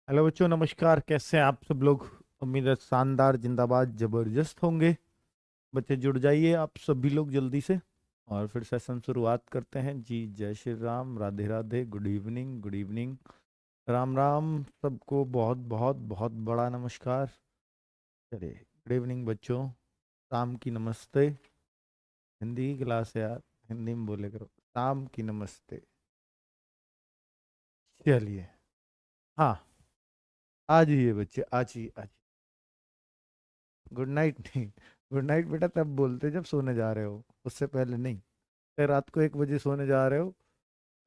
Hello बच्चों, नमस्कार। कैसे हैं आप सब लोग? उम्मीद है शानदार, जिंदाबाद, जबरदस्त होंगे। बच्चे जुड़ जाइए आप सभी लोग जल्दी से, और फिर सेशन शुरुआत करते हैं जी। जय Shri Ram, Radhe Radhe, good evening, good evening, Ram Ram. सबको बहुत बहुत बहुत बड़ा नमस्कार। चलिए, गुड इवनिंग बच्चों। शाम की नमस्ते। हिंदी की क्लास है यार, हिंदी में बोले करो। शाम की नमस्ते। चलिए, हाँ, आ जाइए बच्चे, आ जाइए, आ जाइए। गुड नाइट नहीं, गुड नाइट बेटा तब बोलते जब सोने जा रहे हो, उससे पहले नहीं। अगर रात को 1 बजे सोने जा रहे हो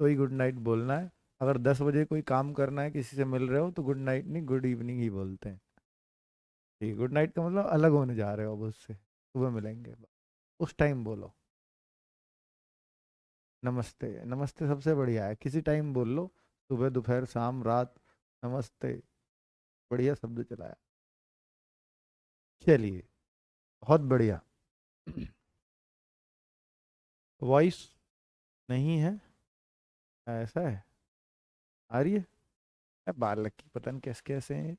तो ही गुड नाइट बोलना है। अगर 10 बजे कोई काम करना है, किसी से मिल रहे हो, तो गुड नाइट नहीं, गुड इवनिंग ही बोलते हैं। ठीक, गुड नाइट का मतलब अलग होने जा रहे हो अब उससे, सुबह मिलेंगे, उस टाइम बोलो। नमस्ते, नमस्ते सबसे बढ़िया है, किसी टाइम बोल लो, सुबह, दोपहर, शाम, रात। नमस्ते, बढ़िया शब्द चलाया। चलिए, बहुत बढ़िया। वॉइस नहीं है? ऐसा है? आ रही है? बालक की पता नहीं कैसे कैसे हैं ये।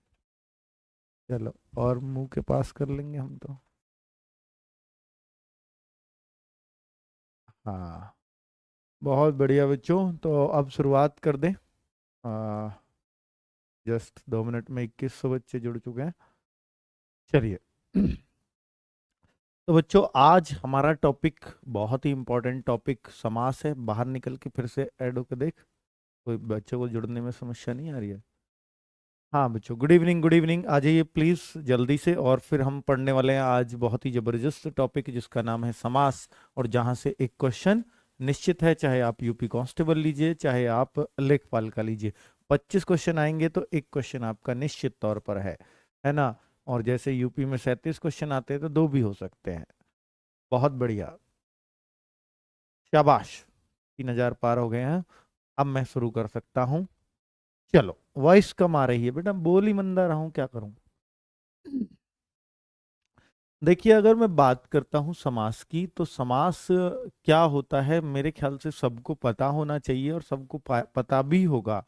चलो, और मुंह के पास कर लेंगे हम तो। हाँ, बहुत बढ़िया बच्चों, तो अब शुरुआत कर दें। जस्ट 2 मिनट में 2100 बच्चे जुड़ चुके हैं। चलिए। तो बच्चों, आज हमारा टॉपिक बहुत ही इंपॉर्टेंट टॉपिक समास है। बाहर निकल के फिर से ऐड होकर देख, कोई बच्चों को जुड़ने में समस्या नहीं आ रही है? हाँ बच्चों, गुड इवनिंग, गुड इवनिंग। आ जाइए प्लीज़ जल्दी से। और फिर हम पढ़ने वाले हैं आज बहुत ही ज़बरदस्त टॉपिक, जिसका नाम है समास। और जहाँ से एक क्वेश्चन निश्चित है, चाहे आप यूपी कांस्टेबल लीजिए, चाहे आप लेखपाल का लीजिए, 25 क्वेश्चन आएंगे तो एक क्वेश्चन आपका निश्चित तौर पर है ना? और जैसे यूपी में 37 क्वेश्चन आते हैं तो 2 भी हो सकते हैं। बहुत बढ़िया, शाबाश। 3000 पार हो गए हैं। अब मैं शुरू कर सकता हूँ। चलो, वॉइस कम आ रही है बेटा, बोल ही मंदा रहा हूँ, क्या करूँ। देखिए, अगर मैं बात करता हूँ समास की, तो समास क्या होता है मेरे ख्याल से सबको पता होना चाहिए, और सबको पता भी होगा।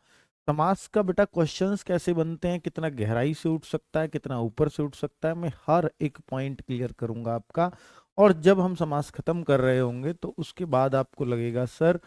समास का बेटा क्वेश्चंस कैसे बनते हैं, कितना गहराई से उठ सकता है, कितना ऊपर से उठ सकता है, मैं हर एक पॉइंट क्लियर करूंगा आपका। और जब हम समास खत्म कर रहे होंगे तो उसके बाद आपको लगेगा सर,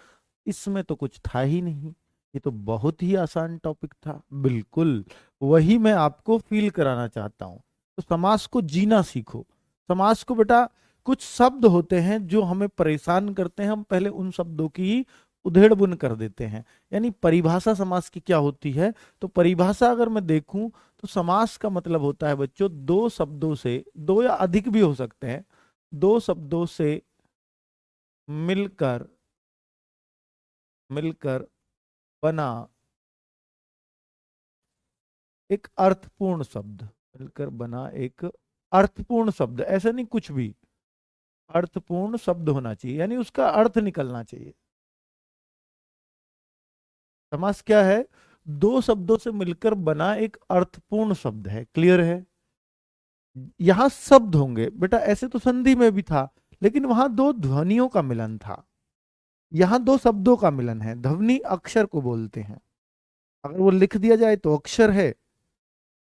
इसमें तो कुछ था ही नहीं, ये तो बहुत ही आसान टॉपिक था। बिल्कुल वही मैं आपको फील कराना चाहता हूँ। तो समास को जीना सीखो। समास को बेटा, कुछ शब्द होते हैं जो हमें परेशान करते हैं, हम पहले उन शब्दों की उधेड़ बुन कर देते हैं। यानी परिभाषा समास की क्या होती है? तो परिभाषा अगर मैं देखूं, तो समास का मतलब होता है बच्चों, दो शब्दों से, दो या अधिक भी हो सकते हैं, दो शब्दों से मिलकर मिलकर बना एक अर्थपूर्ण शब्द। मिलकर बना एक अर्थपूर्ण शब्द, ऐसा नहीं कुछ भी, अर्थपूर्ण शब्द होना चाहिए, यानी उसका अर्थ निकलना चाहिए। समास क्या है? दो शब्दों से मिलकर बना एक अर्थपूर्ण शब्द है। क्लियर है? यहां शब्द होंगे बेटा, ऐसे तो संधि में भी था, लेकिन वहां दो ध्वनियों का मिलन था। यहां दो शब्दों का मिलन है। ध्वनि अक्षर को बोलते हैं, अगर वो लिख दिया जाए तो अक्षर है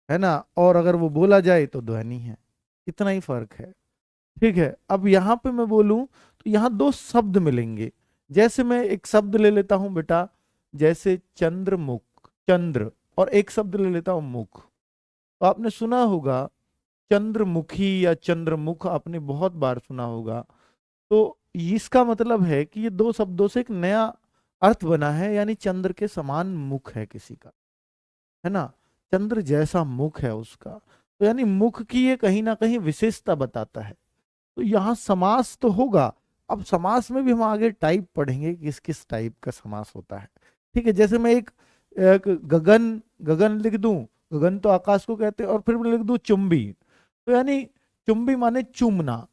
ना? और अगर वो बोला जाए तो ध्वनि है। इतना ही फर्क है। ठीक है, अब यहां पे मैं बोलूं तो यहां दो शब्द मिलेंगे। जैसे मैं एक शब्द ले लेता हूं बेटा, जैसे चंद्रमुख, चंद्र, और एक शब्द ले लेता हूं मुख। तो आपने सुना होगा चंद्रमुखी या चंद्रमुख, आपने बहुत बार सुना होगा। तो इसका मतलब है कि ये दो शब्दों से एक नया अर्थ बना है, यानी चंद्र के समान मुख है किसी का, है ना? चंद्र जैसा मुख है उसका, तो यानी मुख की ये कहीं ना कहीं विशेषता बताता है। तो यहाँ समास तो होगा। अब समास में भी हम आगे टाइप पढ़ेंगे, किस किस टाइप का समास होता है। ठीक है, जैसे मैं एक गगन, गगन लिख दूं, गगन तो आकाश को कहते हैं, और फिर मैं लिख दूं चुंबी, तो यानी चुंबी माने चूमना।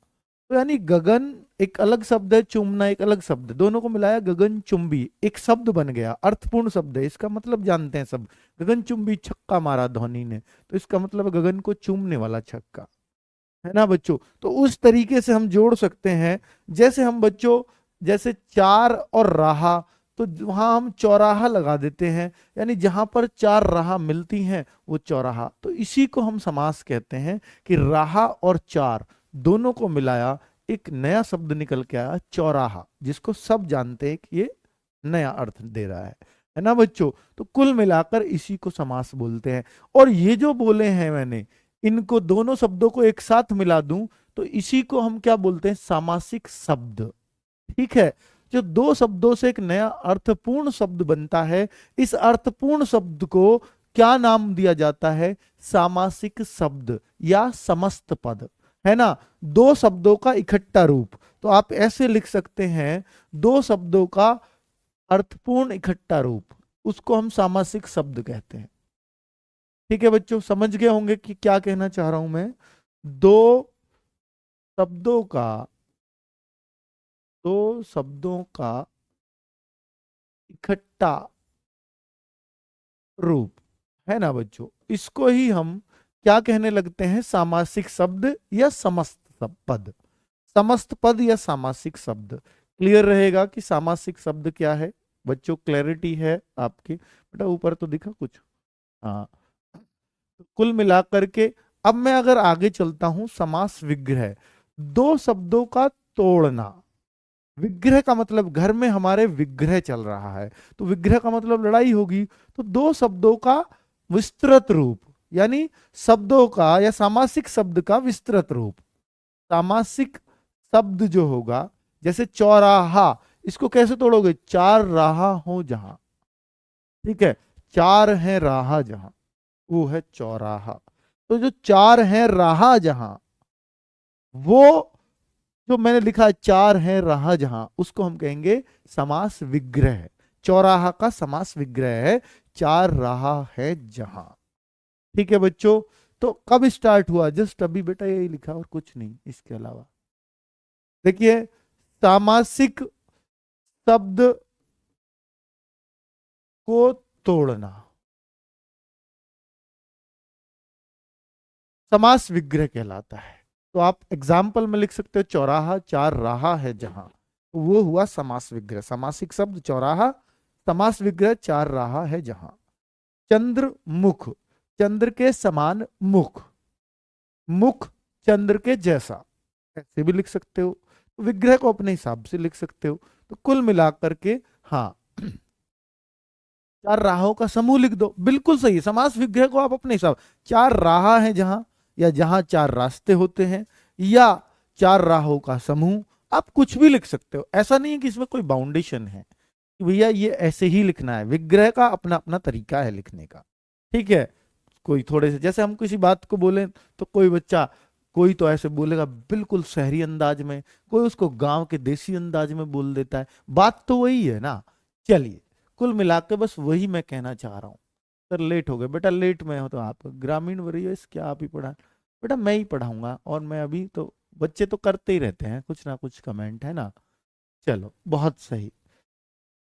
तो यानी गगन एक अलग शब्द है, चूमना एक अलग शब्द है, दोनों को मिलाया गगन चुंबी, एक शब्द बन गया, अर्थपूर्ण शब्द है। इसका मतलब जानते हैं सब, गगन चुंबी छक्का मारा धोनी ने, तो इसका मतलब है गगन को चूमने वाला छक्का, है ना बच्चों? तो उस तरीके से हम जोड़ सकते हैं। जैसे हम बच्चों, जैसे चार और राहा, तो वहां हम चौराहा लगा देते हैं, यानी जहां पर चार राह मिलती हैं वो चौराहा। तो इसी को हम समास कहते हैं कि राह और चार दोनों को मिलाया, एक नया शब्द निकल के आया चौराहा, जिसको सब जानते हैं कि ये नया अर्थ दे रहा है ना बच्चों। तो कुल मिलाकर इसी को समास बोलते हैं। और ये जो बोले हैं मैंने, इनको दोनों शब्दों को एक साथ मिला दूं तो इसी को हम क्या बोलते हैं, सामासिक शब्द। ठीक है, जो दो शब्दों से एक नया अर्थपूर्ण शब्द बनता है, इस अर्थपूर्ण शब्द को क्या नाम दिया जाता है, सामासिक शब्द या समस्त पद, है ना। दो शब्दों का इकट्ठा रूप, तो आप ऐसे लिख सकते हैं, दो शब्दों का अर्थपूर्ण इकट्ठा रूप, उसको हम सामासिक शब्द कहते हैं। ठीक है बच्चों, समझ गए होंगे कि क्या कहना चाह रहा हूं मैं। दो शब्दों का दो शब्दों का इकट्ठा रूप, है ना बच्चों, इसको ही हम क्या कहने लगते हैं, सामासिक शब्द या समस्त पद। समस्त पद या सामासिक शब्द। क्लियर रहेगा कि सामासिक शब्द क्या है बच्चों, क्लैरिटी है आपकी। बेटा ऊपर तो दिखा कुछ, हाँ। तो कुल मिलाकर के अब मैं अगर आगे चलता हूं, समास विग्रह, दो शब्दों का तोड़ना। विग्रह का मतलब घर में हमारे विग्रह चल रहा है, तो विग्रह का मतलब लड़ाई होगी। तो दो शब्दों का विस्तृत रूप, यानी शब्दों का या सामासिक शब्द का विस्तृत रूप। सामासिक शब्द जो होगा, जैसे चौराहा, इसको कैसे तोड़ोगे, चार राह हो जहां, ठीक है, चार है राह जहां, वो है चौराहा। तो जो चार है राह जहां, वो जो मैंने लिखा है चार है राह जहां, उसको हम कहेंगे समास विग्रह। चौराहा का समास विग्रह है, चार राह है जहां। ठीक है बच्चों, तो कब स्टार्ट हुआ, जस्ट अभी बेटा यही लिखा और कुछ नहीं इसके अलावा। देखिए, सामासिक शब्द को तोड़ना समास विग्रह कहलाता है। तो आप एग्जाम्पल में लिख सकते हो, चौराहा चार राह है जहां, तो वो हुआ समास विग्रह। सामासिक शब्द चौराहा, समास विग्रह चार राह है जहां। चंद्र मुख, चंद्र के समान मुख, मुख चंद्र के जैसा, ऐसे भी लिख सकते हो। तो विग्रह को अपने हिसाब से लिख सकते हो। तो कुल मिलाकर के, हाँ, चार राहों का समूह लिख दो, बिल्कुल सही। समास विग्रह को आप अपने हिसाब, चार राह हैं जहां, या जहां चार रास्ते होते हैं, या चार राहों का समूह, आप कुछ भी लिख सकते हो। ऐसा नहीं है कि इसमें कोई बाउंडेशन है कि भैया ये ऐसे ही लिखना है। विग्रह का अपना अपना तरीका है लिखने का। ठीक है, कोई थोड़े से, जैसे हम किसी बात को बोलें तो कोई बच्चा, कोई तो ऐसे बोलेगा बिल्कुल शहरी अंदाज में, कोई उसको गांव के देसी अंदाज में बोल देता है, बात तो वही है ना। चलिए, कुल मिलाकर बस वही मैं कहना चाह रहा हूँ। सर लेट हो गए बेटा, लेट में हो तो आप ग्रामीण वरीयस क्या आप ही पढ़ा, बेटा मैं ही पढ़ाऊंगा। और मैं अभी तो, बच्चे तो करते ही रहते हैं कुछ ना कुछ कमेंट, है ना। चलो बहुत सही।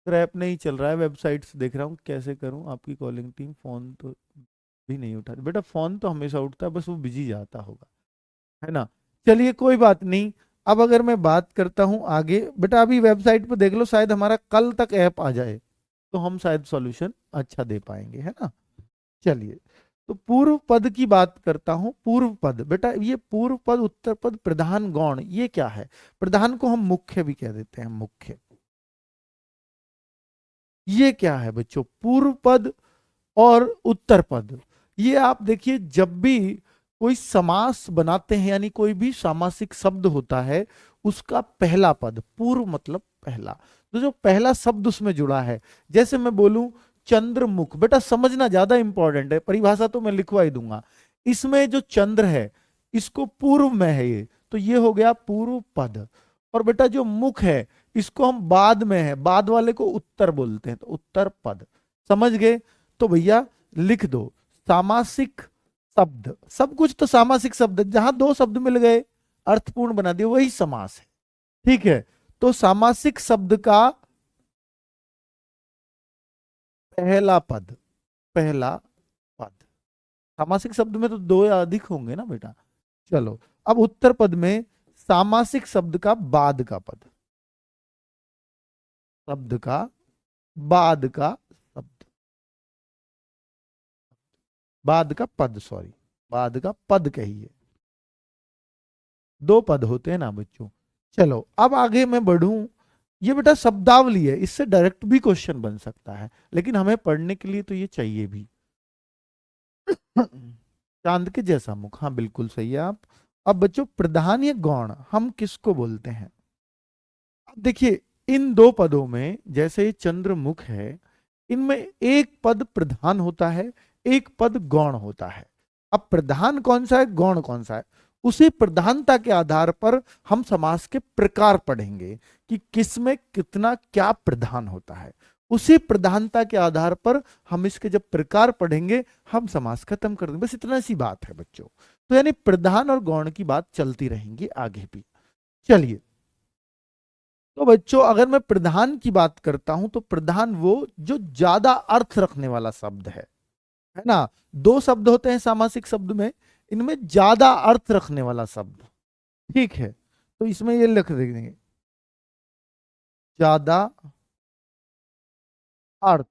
क्रैप नहीं चल रहा है, वेबसाइट से देख रहा हूँ कैसे करूँ। आपकी कॉलिंग टीम, फोन तो भी नहीं उठा बेटा, फोन तो हमेशा उठता है, बस वो बिजी जाता होगा, है ना। चलिए कोई बात नहीं। अब अगर मैं बात करता हूं आगे, बेटा अभी वेबसाइट पर देख लो, शायद हमारा कल तक ऐप आ जाए तो हम शायद सॉल्यूशन अच्छा दे पाएंगे, है ना। चलिए, तो पूर्व पद की बात करता हूं। पूर्व पद, बेटा ये पूर्व पद, उत्तर पद, प्रधान गौण, ये क्या है। प्रधान को हम मुख्य भी कह देते हैं, मुख्य। ये क्या है बच्चों, पूर्व पद और उत्तर पद। ये आप देखिए, जब भी कोई समास बनाते हैं, यानी कोई भी सामासिक शब्द होता है, उसका पहला पद, पूर्व मतलब पहला, तो जो पहला शब्द उसमें जुड़ा है, जैसे मैं बोलूं चंद्रमुख, बेटा समझना ज्यादा इंपॉर्टेंट है, परिभाषा तो मैं लिखवा ही दूंगा। इसमें जो चंद्र है, इसको पूर्व में है ये, तो ये हो गया पूर्व पद। और बेटा जो मुख है, इसको हम बाद में है, बाद वाले को उत्तर बोलते हैं, तो उत्तर पद। समझ गए। तो भैया लिख दो, सामासिक शब्द, सब कुछ तो सामासिक शब्द, जहां दो शब्द मिल गए अर्थपूर्ण बना दिए, वही समास है। ठीक है, तो सामासिक शब्द का पहला पद, पहला पद, सामासिक शब्द में तो दो या अधिक होंगे ना बेटा। चलो, अब उत्तर पद में सामासिक शब्द का बाद का पद, शब्द का बाद का शब्द, बाद का पद, सॉरी, बाद का पद कहिए। दो पद होते हैं ना बच्चों। चलो अब आगे मैं बढ़ूं। ये बेटा शब्दावली है, इससे डायरेक्ट भी क्वेश्चन बन सकता है, लेकिन हमें पढ़ने के लिए तो ये चाहिए भी। चांद के जैसा मुख, हाँ बिल्कुल सही है आप। अब बच्चों प्रधान या गौण हम किसको बोलते हैं? अब देखिए, इन दो पदों में जैसे चंद्रमुख है, इनमें एक पद प्रधान होता है, एक पद गौण होता है। अब प्रधान कौन सा है, गौण कौन सा है, उसी प्रधानता के आधार पर हम समास के प्रकार पढ़ेंगे कि किसमें कितना क्या प्रधान होता है। उसी प्रधानता के आधार पर हम इसके जब प्रकार पढ़ेंगे, हम समास खत्म कर देंगे। बस इतना सी बात है बच्चों। तो यानी प्रधान और गौण की बात चलती रहेंगी आगे भी। चलिए, तो बच्चों अगर मैं प्रधान की बात करता हूं, तो प्रधान वो जो ज्यादा अर्थ रखने वाला शब्द है ना। दो शब्द होते हैं सामासिक शब्द में, इनमें ज्यादा अर्थ रखने वाला शब्द, ठीक है। तो इसमें ये लिख देंगे, ज्यादा अर्थ,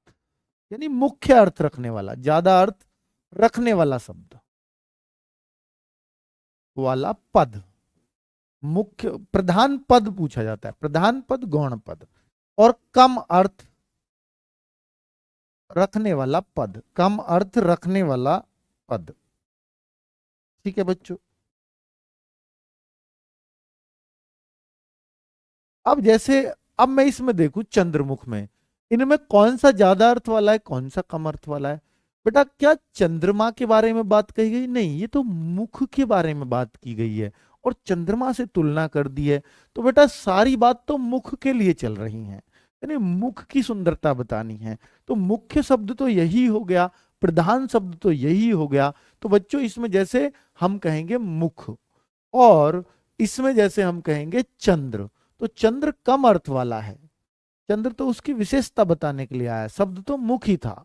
यानी मुख्य अर्थ रखने वाला, ज्यादा अर्थ रखने वाला शब्द वाला पद, मुख्य प्रधान पद पूछा जाता है, प्रधान पद गौण पद। और कम अर्थ रखने वाला पद, कम अर्थ रखने वाला पद, ठीक है बच्चों। अब जैसे, अब मैं इसमें देखूं चंद्रमुख में, इनमें कौन सा ज्यादा अर्थ वाला है, कौन सा कम अर्थ वाला है? बेटा क्या चंद्रमा के बारे में बात कही गई? नहीं, ये तो मुख के बारे में बात की गई है और चंद्रमा से तुलना कर दी है। तो बेटा सारी बात तो मुख के लिए चल रही है, यानी मुख की सुंदरता बतानी है। तो मुख्य शब्द तो यही हो गया, प्रधान शब्द तो यही हो गया। तो बच्चों इसमें जैसे हम कहेंगे मुख, और इसमें जैसे हम कहेंगे चंद्र, तो चंद्र कम अर्थ वाला है। चंद्र तो उसकी विशेषता बताने के लिए आया, शब्द तो मुख ही था,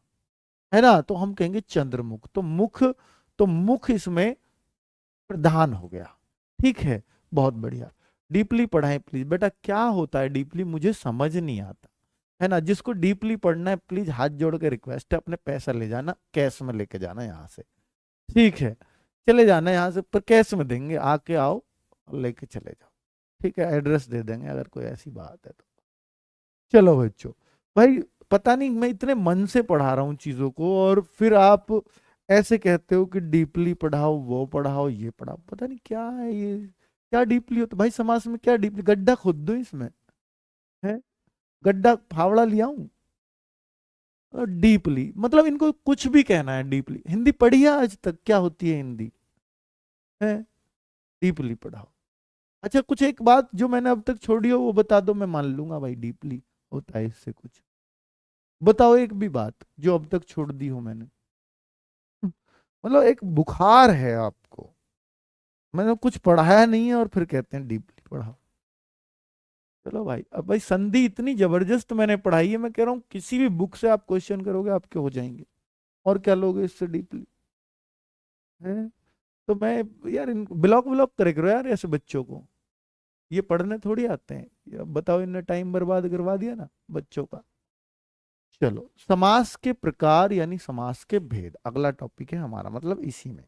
है ना। तो हम कहेंगे चंद्रमुख, तो मुख, तो मुख इसमें प्रधान हो गया, ठीक है। बहुत बढ़िया, डीपली पढ़ाएं प्लीज बेटा। क्या होता है डीपली, मुझे समझ नहीं आता, है ना। जिसको डीपली पढ़ना है प्लीज हाथ जोड़ के रिक्वेस्ट है, अपने पैसा ले जाना, कैश में लेके जाना यहाँ से, ठीक है। चले जाना यहाँ से, पर कैश में देंगे, आके आओ और लेके चले जाओ, ठीक है। एड्रेस दे देंगे अगर कोई ऐसी बात है तो। चलो बच्चों, भाई पता नहीं मैं इतने मन से पढ़ा रहा हूँ चीजों को, और फिर आप ऐसे कहते हो कि डीपली पढ़ाओ, वो पढ़ाओ, ये पढ़ाओ, पता नहीं क्या है ये, क्या डीपली होता भाई समाज में? क्या डीपली, गड्ढा खोद दो इसमें, है गड्ढा फावड़ा लिया हूं। डीपली मतलब इनको कुछ भी कहना है, डीपली हिंदी पढ़ी है आज तक, क्या होती है हिंदी, है डीपली पढ़ाओ। अच्छा कुछ एक बात जो मैंने अब तक छोड़ी हो वो बता दो, मैं मान लूंगा भाई डीपली होता है इससे कुछ। बताओ एक भी बात जो अब तक छोड़ दी हो मैंने। मतलब एक बुखार है आपको, मैंने कुछ पढ़ाया नहीं है और फिर कहते हैं डीपली पढ़ाओ। चलो भाई, अब भाई संधि इतनी जबरदस्त मैंने पढ़ाई है, मैं कह रहा हूँ किसी भी बुक से आप क्वेश्चन करोगे आपके हो जाएंगे, और क्या लोगे इससे डीपली, है। तो मैं, यार ब्लॉक ब्लॉक करे करो यार ऐसे बच्चों को, ये पढ़ने थोड़ी आते हैं। ये अब बताओ, इनने टाइम बर्बाद करवा दिया ना बच्चों का। चलो समास के प्रकार यानी समास के भेद अगला टॉपिक है हमारा, मतलब इसी में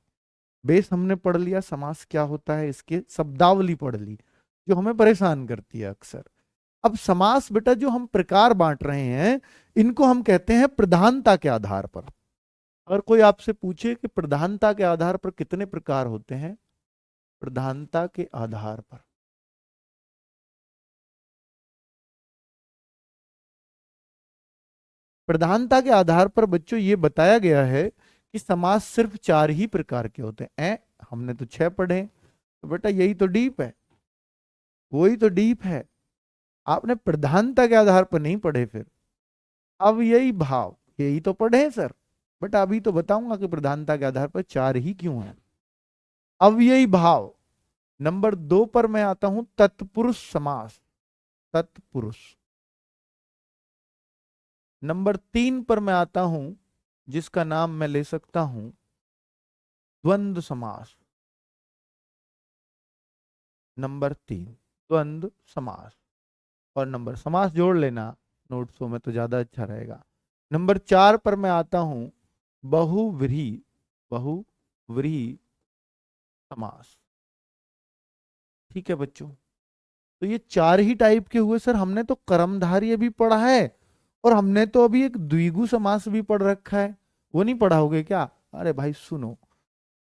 बेस हमने पढ़ लिया, समास क्या होता है इसके शब्दावली पढ़ ली जो हमें परेशान करती है अक्सर। अब समास बेटा जो हम प्रकार बांट रहे हैं, इनको हम कहते हैं प्रधानता के आधार पर। अगर कोई आपसे पूछे कि प्रधानता के आधार पर कितने प्रकार होते हैं, प्रधानता के आधार पर, प्रधानता के आधार पर बच्चों ये बताया गया है कि समास सिर्फ चार ही प्रकार के होते हैं। हमने तो छह पढ़े, तो बेटा यही तो डीप है, वही तो डीप है। आपने प्रधानता के आधार पर नहीं पढ़े फिर। अब यही भाव, यही तो पढ़े हैं सर, बट अभी तो बताऊंगा कि प्रधानता के आधार पर चार ही क्यों है। अब यही भाव, नंबर दो पर मैं आता हूं तत्पुरुष समास, तत्पुरुष। नंबर तीन पर मैं आता हूं जिसका नाम मैं ले सकता हूं द्वंद्व समास। नंबर तीन द्वंद्व समास, और नंबर समास जोड़ लेना नोट्सों में तो ज्यादा अच्छा रहेगा। नंबर 4 पर मैं आता हूं, बहुव्रीहि, बहुव्रीहि समास। ठीक है बच्चों, तो ये 4 ही टाइप के हुए सर। हमने तो कर्मधारय भी पढ़ा है और हमने तो अभी एक द्विगु समास भी पढ़ रखा है, वो नहीं पढ़ा होगे क्या? अरे भाई सुनो,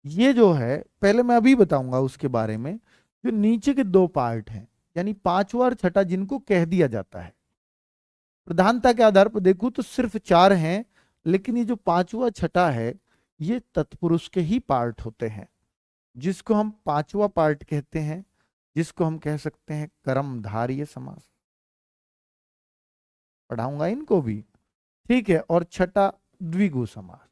ये जो है पहले मैं अभी बताऊंगा उसके बारे में। जो नीचे के 2 पार्ट हैं, यानी पांचवा और छठा, जिनको कह दिया जाता है प्रधानता के आधार पर देखूं तो सिर्फ 4 हैं, लेकिन ये जो पांचवा छठा है ये तत्पुरुष के ही पार्ट होते हैं, जिसको हम पांचवा पार्ट कहते हैं, जिसको हम कह सकते हैं कर्मधारय समास। पढ़ाऊंगा इनको भी, ठीक है। और छठा द्विगु समास।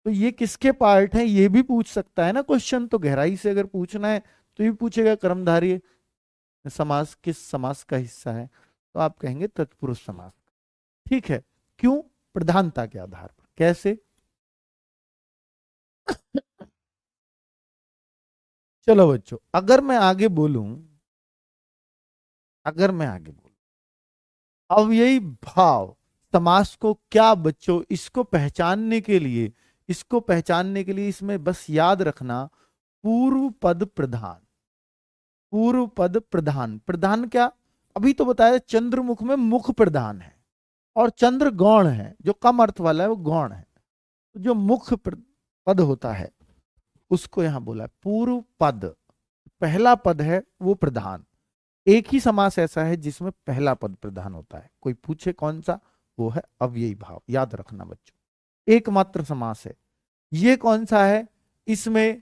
तो ये किसके पार्ट हैं ये भी पूछ सकता है ना क्वेश्चन, तो गहराई से अगर पूछना है तो ये पूछेगा कर्मधारय समास किस समास का हिस्सा है, तो आप कहेंगे तत्पुरुष समास। ठीक है, क्यों? प्रधानता के आधार पर। कैसे? चलो बच्चों, अगर मैं आगे बोलूं, अव्ययी भाव समास को क्या बच्चों, इसको पहचानने के लिए, इसमें बस याद रखना, पूर्व पद प्रधान। पूर्व पद प्रधान, प्रधान क्या? अभी तो बताया चंद्रमुख में मुख प्रधान है और चंद्र गौण है, जो कम अर्थ वाला है वो गौण है। तो जो मुख पद होता है उसको यहां बोला है पूर्व पद। पहला पद है वो प्रधान। एक ही समास ऐसा है जिसमें पहला पद प्रधान होता है, कोई पूछे कौन सा, वो है अव्ययी भाव। याद रखना बच्चों, एकमात्र समास है। ये कौन सा है? इसमें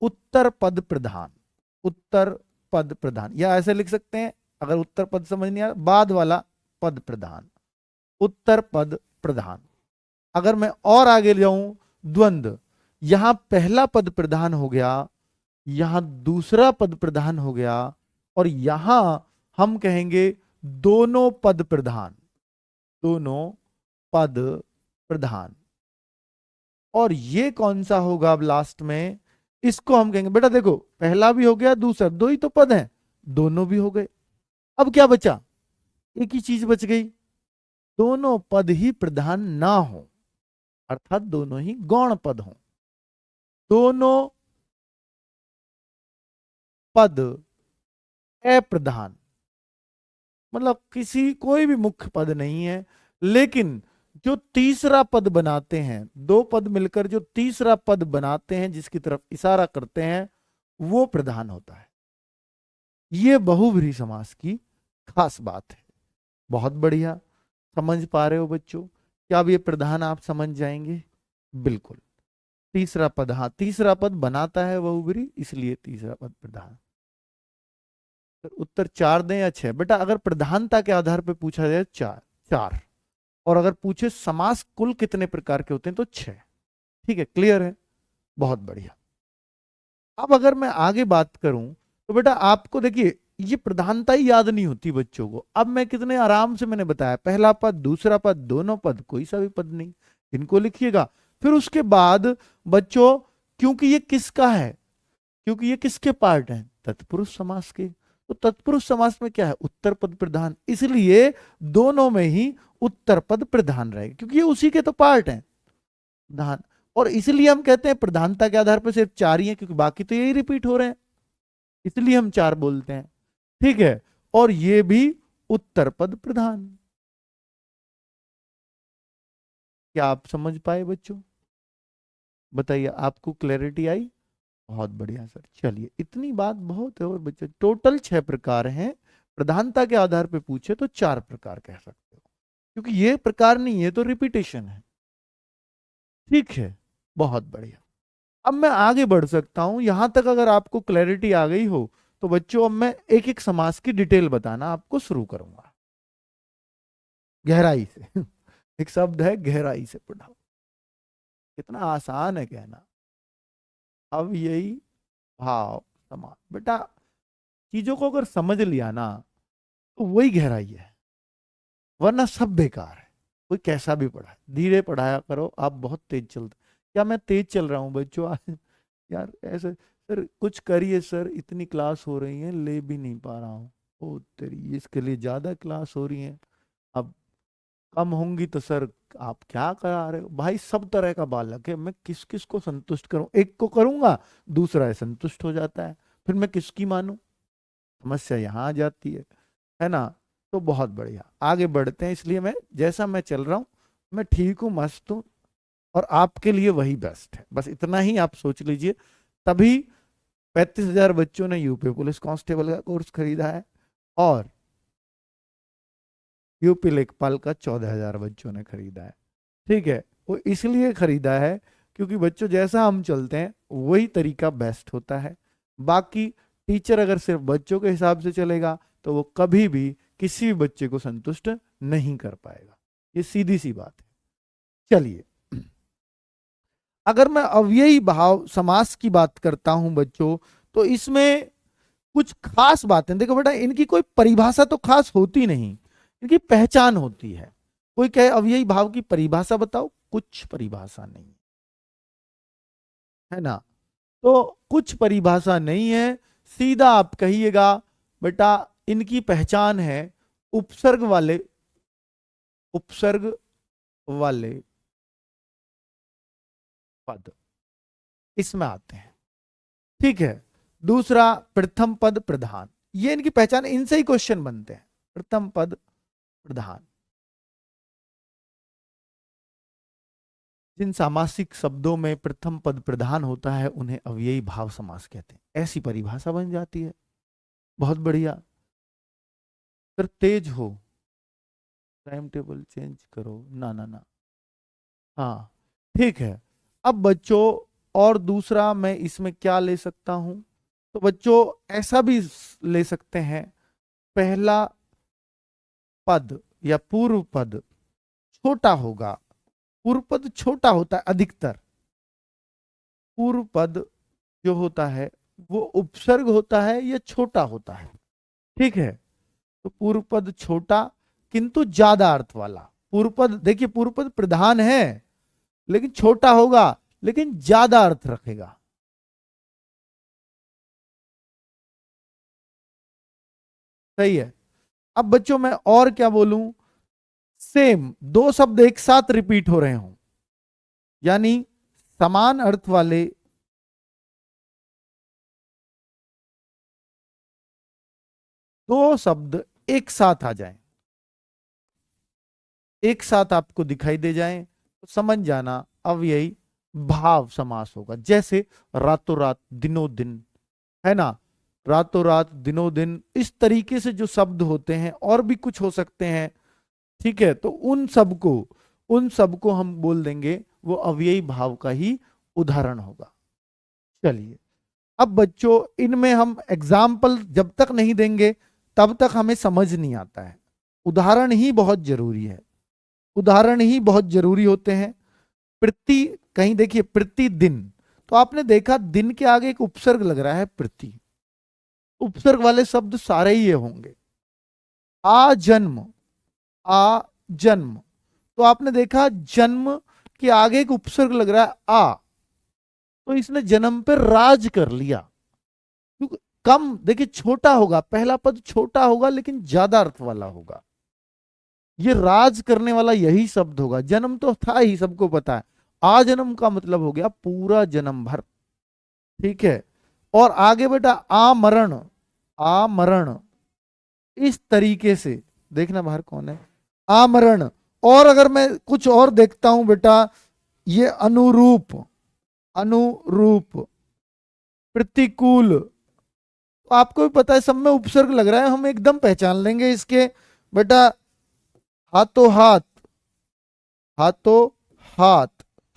उत्तर पद प्रधान, उत्तर पद प्रधान, या ऐसे लिख सकते हैं अगर उत्तर पद समझ नहीं आया, बाद वाला पद प्रधान, उत्तर पद प्रधान। अगर मैं और आगे जाऊं, द्वंद्व, यहां पहला पद प्रधान हो गया, यहां दूसरा पद प्रधान हो गया, और यहां हम कहेंगे दोनों पद प्रधान, दोनों पद प्रधान। और ये कौन सा होगा अब लास्ट में? इसको हम कहेंगे, बेटा देखो पहला भी हो गया, दूसरा, दो ही तो पद हैं, दोनों भी हो गए। अब क्या बचा? एक ही चीज बच गई, दोनों पद ही प्रधान ना हो, अर्थात दोनों ही गौण पद हों। दोनों पद अप्रधान, मतलब किसी कोई भी मुख्य पद नहीं है, लेकिन जो तीसरा पद बनाते हैं, 2 पद मिलकर जो तीसरा पद बनाते हैं, जिसकी तरफ इशारा करते हैं, वो प्रधान होता है। ये बहुव्रीहि समास की खास बात है। बहुत बढ़िया, समझ पा रहे हो बच्चों? क्या अब ये प्रधान आप समझ जाएंगे? बिल्कुल। तीसरा पद, हाँ तीसरा पद बनाता है बहुव्रीहि, इसलिए तीसरा पद प्रधान। तो उत्तर 4 दें या 6? बेटा अगर प्रधानता के आधार पर पूछा जाए 4, 4, और अगर पूछे समास कुल कितने प्रकार के होते हैं तो 6। ठीक है, क्लियर है? बहुत बढ़िया। अब अगर मैं आगे बात करूं तो बेटा आपको देखिए, ये प्रधानता ही याद नहीं होती बच्चों को। अब मैं कितने आराम से मैंने बताया, पहला पद, दूसरा पद, दोनों पद, कोई सा भी पद नहीं, इनको लिखिएगा। फिर उसके बाद बच्चों, क्योंकि ये किसका है, क्योंकि ये किसके पार्ट हैं? तत्पुरुष समास के। तो तत्पुरुष समास में क्या है? उत्तर पद प्रधान, इसलिए दोनों में ही उत्तर पद प्रधान रहेगा, क्योंकि ये उसी के तो पार्ट हैं प्रधान। और इसलिए हम कहते हैं प्रधानता के आधार पर सिर्फ 4 ही हैं, क्योंकि बाकी तो यही रिपीट हो रहे हैं, इसलिए हम 4 बोलते हैं। ठीक है, और ये भी उत्तर पद प्रधान। क्या आप समझ पाए बच्चों? बताइए, आपको क्लैरिटी आई? बहुत बढ़िया सर। चलिए, इतनी बात बहुत है। और बच्चों टोटल 6 प्रकार हैं, प्रधानता के आधार पे पूछे तो 4 प्रकार कह सकते हो, क्योंकि ये प्रकार नहीं है तो रिपीटेशन है। ठीक है, बहुत बढ़िया। अब मैं आगे बढ़ सकता हूं, यहां तक अगर आपको क्लैरिटी आ गई हो तो बच्चों अब मैं एक एक समास की डिटेल बताना आपको शुरू करूंगा, गहराई से। एक शब्द है गहराई से पढ़ाओ, कितना आसान है कहना। अब यही भाव समास, बेटा चीजों को अगर समझ लिया ना तो वही गहराई है, वरना सब बेकार है। कोई कैसा भी पढ़ाए, धीरे पढ़ाया करो। आप बहुत तेज चलते, क्या मैं तेज चल रहा हूँ बच्चों आज? यार ऐसे सर कुछ करिए सर, इतनी क्लास हो रही है, ले भी नहीं पा रहा हूँ। ओ तेरी, इसके लिए ज्यादा क्लास हो रही है। अब कम होंगी तो सर आप क्या करा रहे हो भाई, सब तरह का बालक है, मैं किस किस को संतुष्ट करूं, एक को करूंगा दूसरा संतुष्ट हो जाता है, फिर मैं किसकी मानूं, समस्या यहाँ आ जाती है ना। तो बहुत बढ़िया, आगे बढ़ते हैं। इसलिए मैं जैसा मैं चल रहा हूं, मैं ठीक हूं, मस्त हूं, और आपके लिए वही बेस्ट है, बस इतना ही आप सोच लीजिए। तभी 35,000 बच्चों ने यूपी पुलिस कांस्टेबल का कोर्स खरीदा है, और यूपी लेखपाल का 14,000 बच्चों ने खरीदा है। ठीक है, वो इसलिए खरीदा है क्योंकि बच्चों जैसा हम चलते हैं वही तरीका बेस्ट होता है। बाकी टीचर अगर सिर्फ बच्चों के हिसाब से चलेगा तो वो कभी भी किसी भी बच्चे को संतुष्ट नहीं कर पाएगा, ये सीधी सी बात है। चलिए, अगर मैं अव्ययी भाव समास की बात करता हूं बच्चों, तो इसमें कुछ खास बातें देखो बेटा, इनकी कोई परिभाषा तो खास होती नहीं, इनकी पहचान होती है। कोई कहे अव्ययी भाव की परिभाषा बताओ, कुछ परिभाषा नहीं है ना। तो कुछ परिभाषा नहीं है, सीधा आप कहिएगा बेटा इनकी पहचान है उपसर्ग वाले, उपसर्ग वाले पद इसमें आते हैं। ठीक है, दूसरा प्रथम पद प्रधान, ये इनकी पहचान, इनसे ही क्वेश्चन बनते हैं। प्रथम पद प्रधान, जिन सामासिक शब्दों में प्रथम पद प्रधान होता है उन्हें अव्ययी भाव समास कहते हैं, ऐसी परिभाषा बन जाती है। बहुत बढ़िया। फिर तेज हो, टाइम टेबल चेंज करो, ना ना ना, हाँ ठीक है। अब बच्चों, और दूसरा मैं इसमें क्या ले सकता हूं, तो बच्चों ऐसा भी ले सकते हैं, पहला पद या पूर्व पद छोटा होगा, पूर्व पद छोटा होता है अधिकतर, पूर्व पद जो होता है वो उपसर्ग होता है या छोटा होता है। ठीक है, तो पूर्व पद छोटा किंतु ज्यादा अर्थ वाला, पूर्व पद देखिए, पूर्व पद प्रधान है लेकिन छोटा होगा, लेकिन ज्यादा अर्थ रखेगा। सही है। अब बच्चों मैं और क्या बोलूं, सेम दो शब्द एक साथ रिपीट हो रहे हों, यानी समान अर्थ वाले दो शब्द एक साथ आ जाएं, एक साथ आपको दिखाई दे जाएं, तो समझ जाना अव्ययी भाव समास होगा। जैसे रातों रात, दिनों दिन, है ना, रातों रात दिनों दिन, इस तरीके से जो शब्द होते हैं, और भी कुछ हो सकते हैं। ठीक है, तो उन सबको हम बोल देंगे वो अव्ययी भाव का ही उदाहरण होगा। चलिए, अब बच्चों इनमें हम एग्जाम्पल जब तक नहीं देंगे तब तक हमें समझ नहीं आता है, उदाहरण ही बहुत जरूरी है, उदाहरण ही बहुत जरूरी होते हैं। प्रति, कहीं देखिए प्रतिदिन, तो आपने देखा दिन के आगे एक उपसर्ग लग रहा है प्रति, उपसर्ग वाले शब्द सारे ही ये होंगे। आ जन्म, आ जन्म, तो आपने देखा जन्म के आगे एक उपसर्ग लग रहा है आ, तो इसने जन्म पर राज कर लिया। क्योंकि कम देखिए छोटा होगा, पहला पद छोटा होगा लेकिन ज्यादा अर्थ वाला होगा, ये राज करने वाला यही शब्द होगा। जन्म तो था ही, सबको पता है, आ जन्म का मतलब हो गया पूरा जन्म भर। ठीक है, और आगे बेटा आमरण, आमरण, इस तरीके से देखना बाहर कौन है, आमरण। और अगर मैं कुछ और देखता हूं बेटा, ये अनुरूप, अनुरूप, प्रतिकूल, तो आपको भी पता है सब में उपसर्ग लग रहा है, हम एकदम पहचान लेंगे इसके बेटा। हाथों हाथ, हाथों हाथ,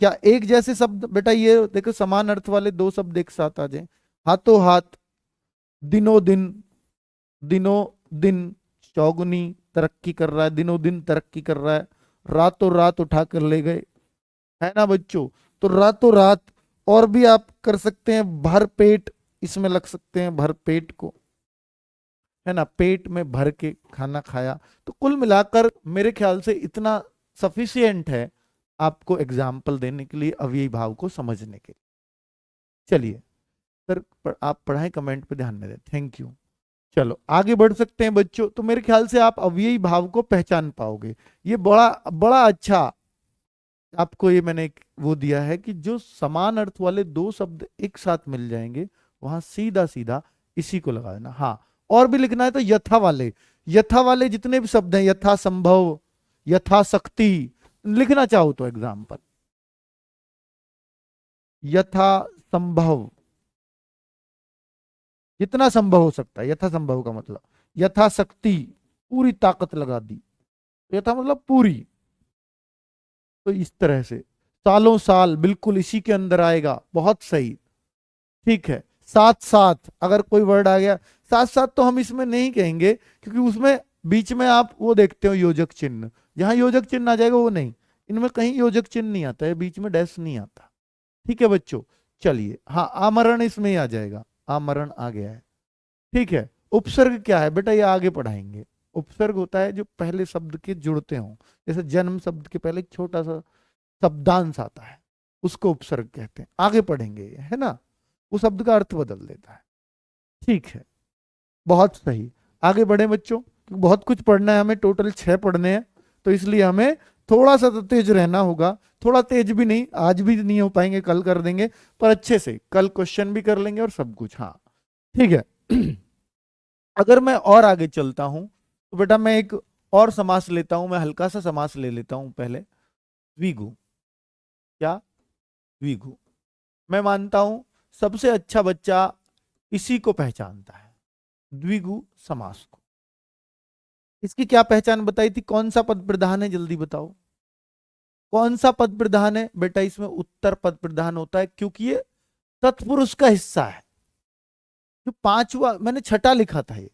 क्या एक जैसे शब्द बेटा, ये देखो समान अर्थ वाले दो शब्द एक साथ आ जाए, हाथों हाथ, दिनों दिन, दिनों दिन, चौगुनी तरक्की कर रहा है, दिनों दिन तरक्की कर रहा है, रातों रात उठा कर ले गए, है ना बच्चों। तो रातों रात, और भी आप कर सकते हैं भर पेट, इसमें लग सकते हैं भर पेट को, है ना, पेट में भर के खाना खाया। तो कुल मिलाकर मेरे ख्याल से इतना सफिशियंट है आपको एग्जाम्पल देने के लिए, अव्ययी भाव को समझने के लिए। चलिए सर, आप पढ़ाएं, कमेंट पे ध्यान में दें, थैंक यू। चलो आगे बढ़ सकते हैं बच्चों। तो मेरे ख्याल से आप अव्ययी भाव को पहचान पाओगे। ये बड़ा बड़ा अच्छा आपको ये मैंने एक वो दिया है कि जो समान अर्थ वाले दो शब्द एक साथ मिल जाएंगे, वहां सीधा सीधा इसी को लगा देना। हाँ, और भी लिखना है तो यथा वाले जितने भी शब्द हैं, यथा संभव, यथाशक्ति, लिखना चाहो तो एग्जाम्पल, यथा संभव, जितना संभव हो सकता है। यथा संभव का मतलब यथाशक्ति, पूरी ताकत लगा दी। यथा मतलब पूरी। तो इस तरह से सालों साल बिल्कुल इसी के अंदर आएगा। बहुत सही, ठीक है। साथ साथ अगर कोई वर्ड आ गया साथ साथ, तो हम इसमें नहीं कहेंगे, क्योंकि उसमें बीच में आप वो देखते हो योजक चिन्ह, जहां योजक चिन्ह आ जाएगा वो नहीं। इनमें कहीं योजक चिन्ह नहीं आता है, बीच में डैश नहीं आता। ठीक है बच्चों, चलिए। हाँ, आमरण इसमें ही आ जाएगा, आमरण आ गया है। ठीक है। उपसर्ग क्या है बेटा, ये आगे पढ़ाएंगे। उपसर्ग होता है जो पहले शब्द के जुड़ते हों, जैसे जन्म शब्द के पहले एक छोटा सा शब्दांश आता है, उसको उपसर्ग कहते हैं। आगे पढ़ेंगे ये, है ना, वो शब्द का अर्थ बदल देता है। ठीक है, बहुत सही। आगे बढ़े बच्चों, क्योंकि बहुत कुछ पढ़ना है हमें, टोटल 6 पढ़ने हैं, तो इसलिए हमें थोड़ा सा तो तेज रहना होगा। थोड़ा तेज भी नहीं, आज भी नहीं हो पाएंगे, कल कर देंगे, पर अच्छे से कल क्वेश्चन भी कर लेंगे और सब कुछ। हाँ ठीक है। अगर मैं और आगे चलता हूं तो बेटा मैं एक और समास लेता हूं। मैं हल्का सा समास ले लेता हूं पहले, द्विगु। क्या? द्विगु। मैं मानता हूं सबसे अच्छा बच्चा इसी को पहचानता है, द्विगु समास को। इसकी क्या पहचान बताई थी? कौन सा पद प्रधान है, जल्दी बताओ। कौन सा पद प्रधान है बेटा? इसमें उत्तर पद प्रधान होता है, क्योंकि ये तत्पुरुष का हिस्सा है। जो पांचवा, मैंने छठा लिखा था ये,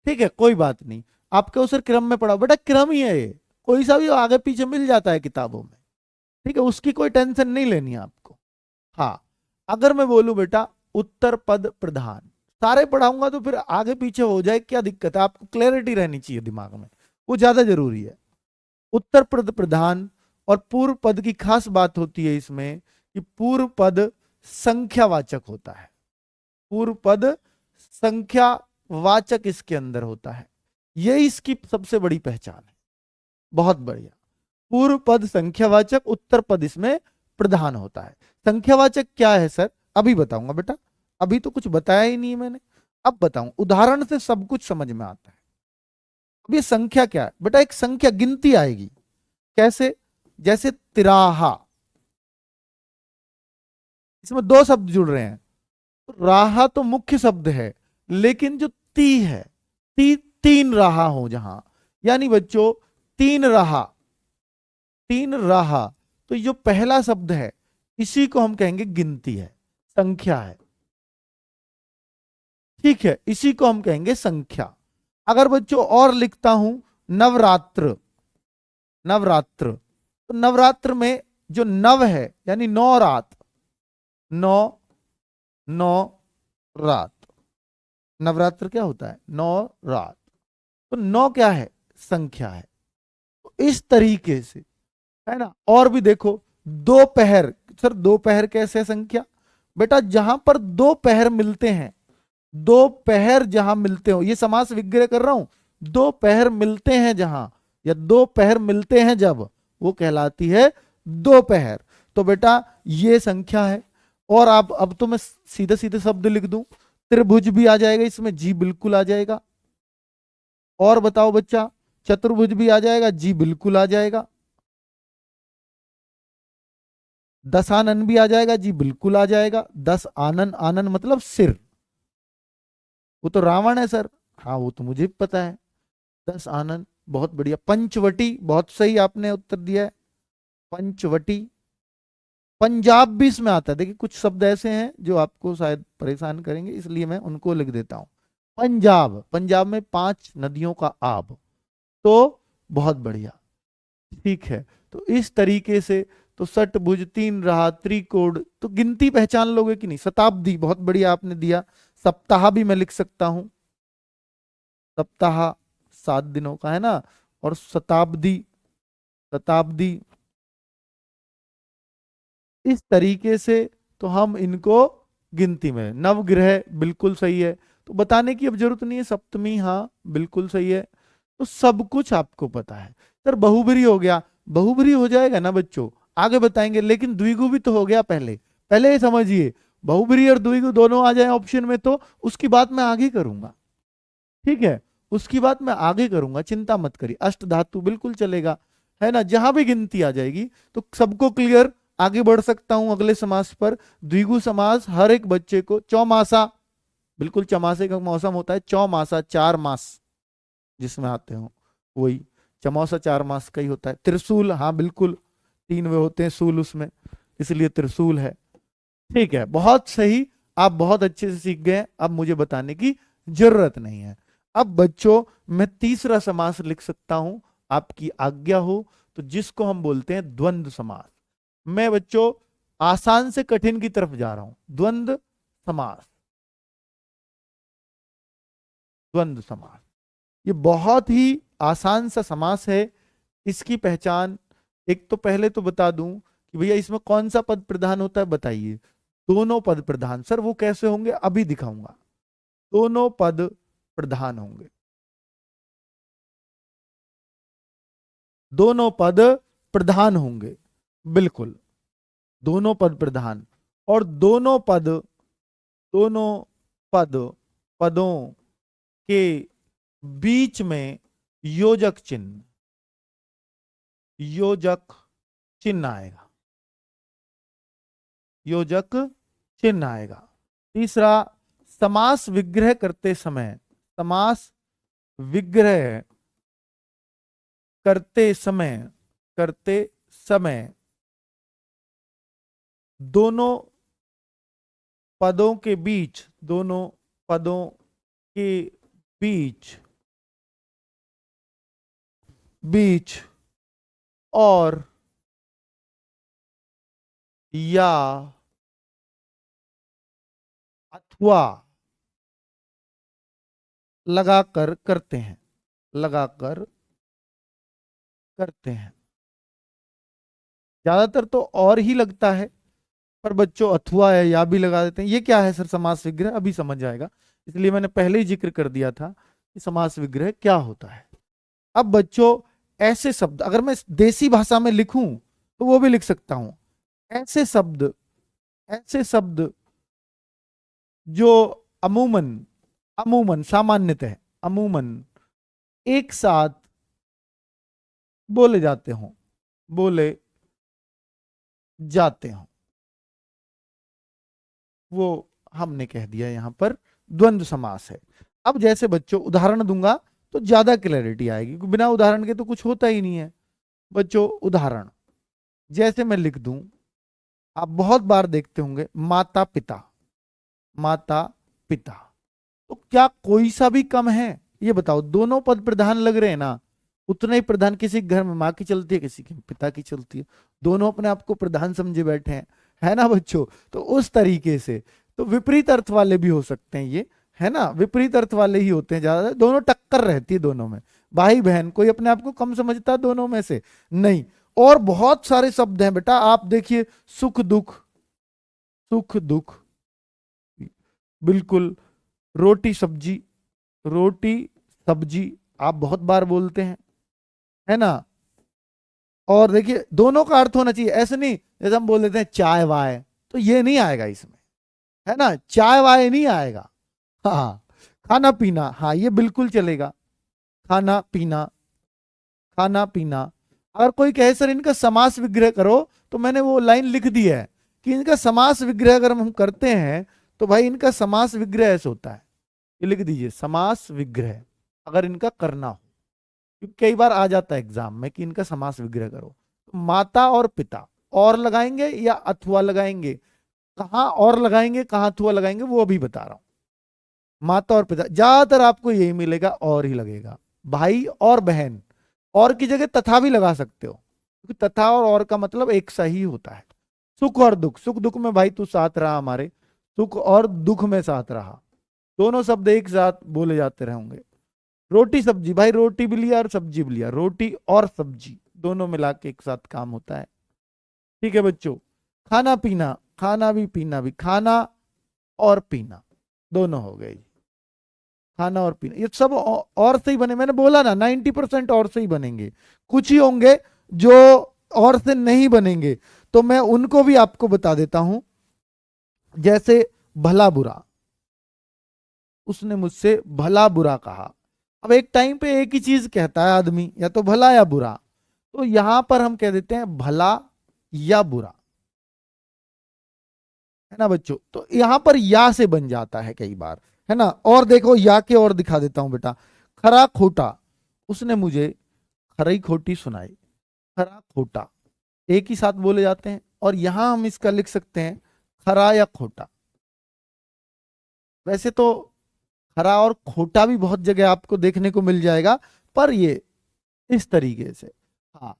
ठीक है कोई बात नहीं, आपके उस क्रम में पढ़ा बेटा, क्रम ही है ये, कोई सा भी आगे पीछे मिल जाता है किताबों में। ठीक है, उसकी कोई टेंशन नहीं लेनी है आपको। हाँ, अगर मैं बोलूं बेटा उत्तर पद प्रधान, सारे पढ़ाऊंगा तो फिर आगे पीछे हो जाए, क्या दिक्कत है? आपको क्लैरिटी रहनी चाहिए दिमाग में, वो ज्यादा जरूरी है। उत्तर पद प्रधान और पूर्व पद की खास बात होती है इसमें कि पूर्व पद संख्यावाचक होता है। पूर्व पद संख्यावाचक इसके अंदर होता है, ये इसकी सबसे बड़ी पहचान है। बहुत बढ़िया, पूर्व पद संख्यावाचक, उत्तर पद इसमें प्रधान होता है। संख्यावाचक क्या है सर? अभी बताऊंगा बेटा, अभी तो कुछ बताया ही नहीं मैंने, अब बताऊं। उदाहरण से सब कुछ समझ में आता है। अब ये संख्या क्या है बेटा? एक संख्या, गिनती आएगी। कैसे? जैसे तिराहा, इसमें दो शब्द जुड़ रहे हैं। राहा तो मुख्य शब्द है, लेकिन जो ती है, तीन राहा हो जहां, यानी बच्चों तीन राहा, तीन राहा, तो जो पहला शब्द है इसी को हम कहेंगे गिनती है, संख्या है। ठीक है, इसी को हम कहेंगे संख्या। अगर बच्चों और लिखता हूं नवरात्र, नवरात्र, तो नवरात्र में जो नव है यानी 9 रात, 9 9 रात, नवरात्र क्या होता है? 9 रात। तो 9 क्या है? संख्या है। तो इस तरीके से, है ना। और भी देखो, दोपहर, सर दोपहर कैसे है संख्या? बेटा जहां पर दो पहर मिलते हैं, दो पहर जहां मिलते हो, ये समास विग्रह कर रहा हूं, दो पहर मिलते हैं जहां, या दो पहर मिलते हैं जब, वो कहलाती है दोपहर। तो बेटा ये संख्या है। और आप, अब तो मैं सीधे सीधे शब्द लिख दूं, त्रिभुज भी आ जाएगा इसमें, जी बिल्कुल आ जाएगा। और बताओ बच्चा, चतुर्भुज भी आ जाएगा, जी बिल्कुल आ जाएगा। दशानन भी आ जाएगा, जी बिल्कुल आ जाएगा। 10 आनन, आनन मतलब सिर, वो तो रावण है सर। हाँ वो तो मुझे भी पता है। 10 आनन, बहुत बढ़िया। पंचवटी, बहुत सही आपने उत्तर दिया है, पंचवटी। पंजाब भी इसमें आता है। देखिए कुछ शब्द ऐसे हैं जो आपको शायद परेशान करेंगे, इसलिए मैं उनको लिख देता हूं। पंजाब, पंजाब में 5 नदियों का आब। तो बहुत बढ़िया, ठीक है। तो इस तरीके से तो षटभुज, तीन रहा, त्रिकोण, तो गिनती पहचान लोगे कि नहीं? शताब्दी, बहुत बढ़िया आपने दिया। सप्ताह भी मैं लिख सकता हूं, सप्ताह 7 दिनों का है ना। और शताब्दी, शताब्दी, इस तरीके से तो हम इनको गिनती में। नवग्रह बिल्कुल सही है। तो बताने की अब जरूरत नहीं है। सप्तमी हाँ बिल्कुल सही है। तो सब कुछ आपको पता है। सर बहुब्री हो गया, बहुब्री हो जाएगा ना बच्चों, आगे बताएंगे, लेकिन द्विगु भी तो हो गया पहले। पहले ये समझिए, बहुब्री और द्विगु दोनों आ जाए ऑप्शन में तो उसकी बात मैं आगे करूंगा, ठीक है, उसकी बात मैं आगे करूंगा, चिंता मत करिए। अष्ट धातु बिल्कुल चलेगा, है ना, जहां भी गिनती आ जाएगी तो सबको क्लियर। आगे बढ़ सकता हूं अगले समास पर। द्विगु समास हर एक बच्चे को, चौमासा, बिल्कुल चौमासे का मौसम होता है, चौमासा 4 मास जिसमें आते हो वही चमौसा 4 मास का ही होता है। त्रिशूल हाँ बिल्कुल, 3 वे होते हैं सूल उसमें, इसलिए त्रिशूल है। ठीक है, बहुत सही, आप बहुत अच्छे से सीख गए। अब मुझे बताने की जरूरत नहीं है। अब बच्चों मैं तीसरा समास लिख सकता हूं, आपकी आज्ञा हो तो, जिसको हम बोलते हैं द्वंद्व समास। मैं बच्चों आसान से कठिन की तरफ जा रहा हूं। द्वंद्व समास, द्वंद्व समास ये बहुत ही आसान सा समास है। इसकी पहचान, एक तो पहले तो बता दूं कि भैया इसमें कौन सा पद प्रधान होता है, बताइए। दोनों पद प्रधान। सर वो कैसे होंगे, अभी दिखाऊंगा। दोनों पद प्रधान होंगे, दोनों पद प्रधान होंगे, बिल्कुल दोनों पद प्रधान। और दोनों पद, दोनों पद, पदों के बीच में योजक चिन्ह, योजक चिन्ह आएगा, योजक चिन्ह आएगा। तीसरा, समास विग्रह करते समय, समास विग्रह करते समय, करते समय दोनों पदों के बीच, दोनों पदों के बीच, बीच और या अथवा लगाकर करते हैं, लगाकर करते हैं। ज्यादातर तो और ही लगता है, पर बच्चों अथवा है या भी लगा देते हैं। ये क्या है सर समास विग्रह, अभी समझ आएगा, इसलिए मैंने पहले ही जिक्र कर दिया था कि समास विग्रह क्या होता है। अब बच्चों ऐसे शब्द अगर मैं देसी भाषा में लिखूं तो वो भी लिख सकता हूं। ऐसे शब्द, ऐसे शब्द जो अमूमन, अमूमन सामान्यतः, अमूमन एक साथ बोले जाते हों, बोले जाते हों, वो हमने कह दिया यहां पर द्वंद्व समास है। अब जैसे बच्चों उदाहरण दूंगा तो ज्यादा क्लैरिटी आएगी, क्योंकि बिना उदाहरण के तो कुछ होता ही नहीं है। बच्चों उदाहरण जैसे मैं लिख दूं, आप बहुत बार देखते होंगे माता पिता, माता पिता, तो क्या कोई सा भी कम है, ये बताओ। दोनों पद प्रधान लग रहे हैं ना, उतना ही प्रधान किसी के घर में माँ की चलती है, किसी के पिता की चलती है, दोनों अपने आप को प्रधान समझे बैठे हैं, है ना बच्चों। तो उस तरीके से तो विपरीत अर्थ वाले भी हो सकते हैं ये, है ना, विपरीत अर्थ वाले ही होते हैं ज्यादा, दोनों टक्कर रहती है दोनों में। भाई बहन, कोई अपने आप को कम समझता है दोनों में से, नहीं। और बहुत सारे शब्द हैं बेटा, आप देखिए, सुख दुख, सुख दुख, बिल्कुल, रोटी सब्जी, रोटी सब्जी आप बहुत बार बोलते हैं, है ना। और देखिए दोनों का अर्थ होना चाहिए, ऐसे नहीं जैसे हम बोल देते हैं चाय वाय, तो ये नहीं आएगा इसमें, है ना, चाय वाय नहीं आएगा। हाँ, खाना पीना, हाँ ये बिल्कुल चलेगा, खाना पीना, खाना पीना। अगर कोई कहे सर इनका समास विग्रह करो, तो मैंने वो लाइन लिख दी है कि इनका समास विग्रह अगर हम करते हैं तो भाई इनका समास विग्रह ऐसे होता है, ये लिख दीजिए समास विग्रह, अगर इनका करना हो। क्योंकि कई बार आ जाता है एग्जाम में कि इनका समास विग्रह करो, तो माता और पिता, और लगाएंगे या अथवा लगाएंगे, कहां और लगाएंगे कहां अथवा लगाएंगे वो अभी बता रहा हूं। माता और पिता ज्यादातर आपको यही मिलेगा, और ही लगेगा। भाई और बहन, और की जगह तथा भी लगा सकते हो, क्योंकि तथा और का मतलब एक सा ही होता है। सुख और दुख, सुख दुख में भाई तू साथ रहा हमारे, सुख और दुख में साथ रहा, दोनों शब्द एक साथ बोले जाते रहेंगे। रोटी सब्जी, भाई रोटी भी लिया और सब्जी भी लिया, रोटी और सब्जी दोनों मिला के एक साथ काम होता है। ठीक है बच्चों। खाना पीना, खाना भी पीना भी, खाना और पीना दोनों हो गए। खाना और पीना, ये सब और से ही बने। मैंने बोला ना 90% और से ही बनेंगे, कुछ ही होंगे जो और से नहीं बनेंगे, तो मैं उनको भी आपको बता देता हूं। जैसे भला बुरा, उसने मुझसे भला बुरा कहा। अब एक टाइम पे एक ही चीज कहता है आदमी, या तो भला या बुरा, तो यहां पर हम कह देते हैं भला या बुरा, है ना बच्चों। तो यहां पर या से बन जाता है कई बार, है ना। और देखो या के और दिखा देता हूं बेटा। खरा खोटा, उसने मुझे खरी खोटी सुनाई। खरा खोटा एक ही साथ बोले जाते हैं, और यहां हम इसका लिख सकते हैं खरा या खोटा। वैसे तो खरा और खोटा भी बहुत जगह आपको देखने को मिल जाएगा, पर ये इस तरीके से। हाँ,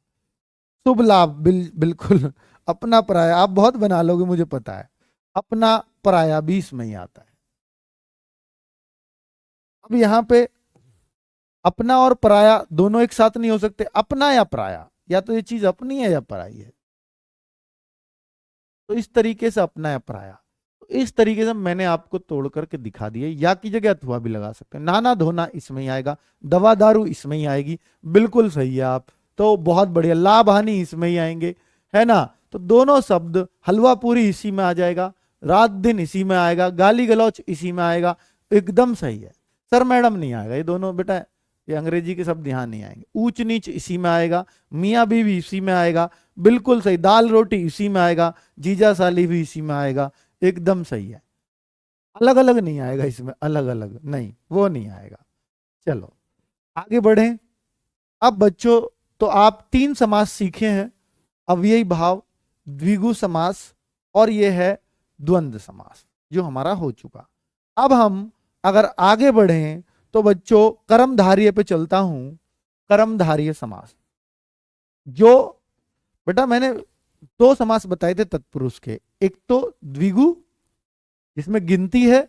शुभ लाभ, बिल्कुल। अपना पराया आप बहुत बना लोगे मुझे पता है, अपना पराया भी इसमें ही आता है। अब यहां पे अपना और पराया दोनों एक साथ नहीं हो सकते, अपना या पराया, या तो ये चीज अपनी है या पराई है। तो इस तरीके से अपना या पराया, तो इस तरीके से मैंने आपको तोड़ करके दिखा दिया। या की जगह अथवा भी लगा सकते हैं। नहाना धोना इसमें ही आएगा, दवा दारू इसमें ही आएगी, बिल्कुल सही है आप। तो बहुत बढ़िया, लाभ हानि इसमें ही आएंगे, है ना। तो दोनों शब्द, हलवा पूरी इसी में आ जाएगा, रात दिन इसी में आएगा, गाली गलौच इसी में आएगा, एकदम सही है। सर मैडम नहीं आएगा, ये दोनों बेटा, ये अंग्रेजी के शब्द यहाँ नहीं आएंगे। ऊंच नीच इसी में आएगा, मियाँ बीवी इसी में आएगा, बिल्कुल सही। दाल रोटी इसी में आएगा, जीजा साली भी इसी में आएगा, एकदम सही है। अलग अलग नहीं आएगा इसमें, अलग अलग नहीं, वो नहीं आएगा। चलो आगे बढ़े। अब बच्चों, तो आप 3 समास सीखे हैं, अव्ययी भाव, द्विगु समास, और ये है द्वंद्व समास, जो हमारा हो चुका। अब हम अगर आगे बढ़े तो बच्चों कर्मधारय पे चलता हूं। कर्मधारय समास, जो बेटा मैंने 2 समास बताए थे तत्पुरुष के, एक तो द्विगु जिसमें गिनती है,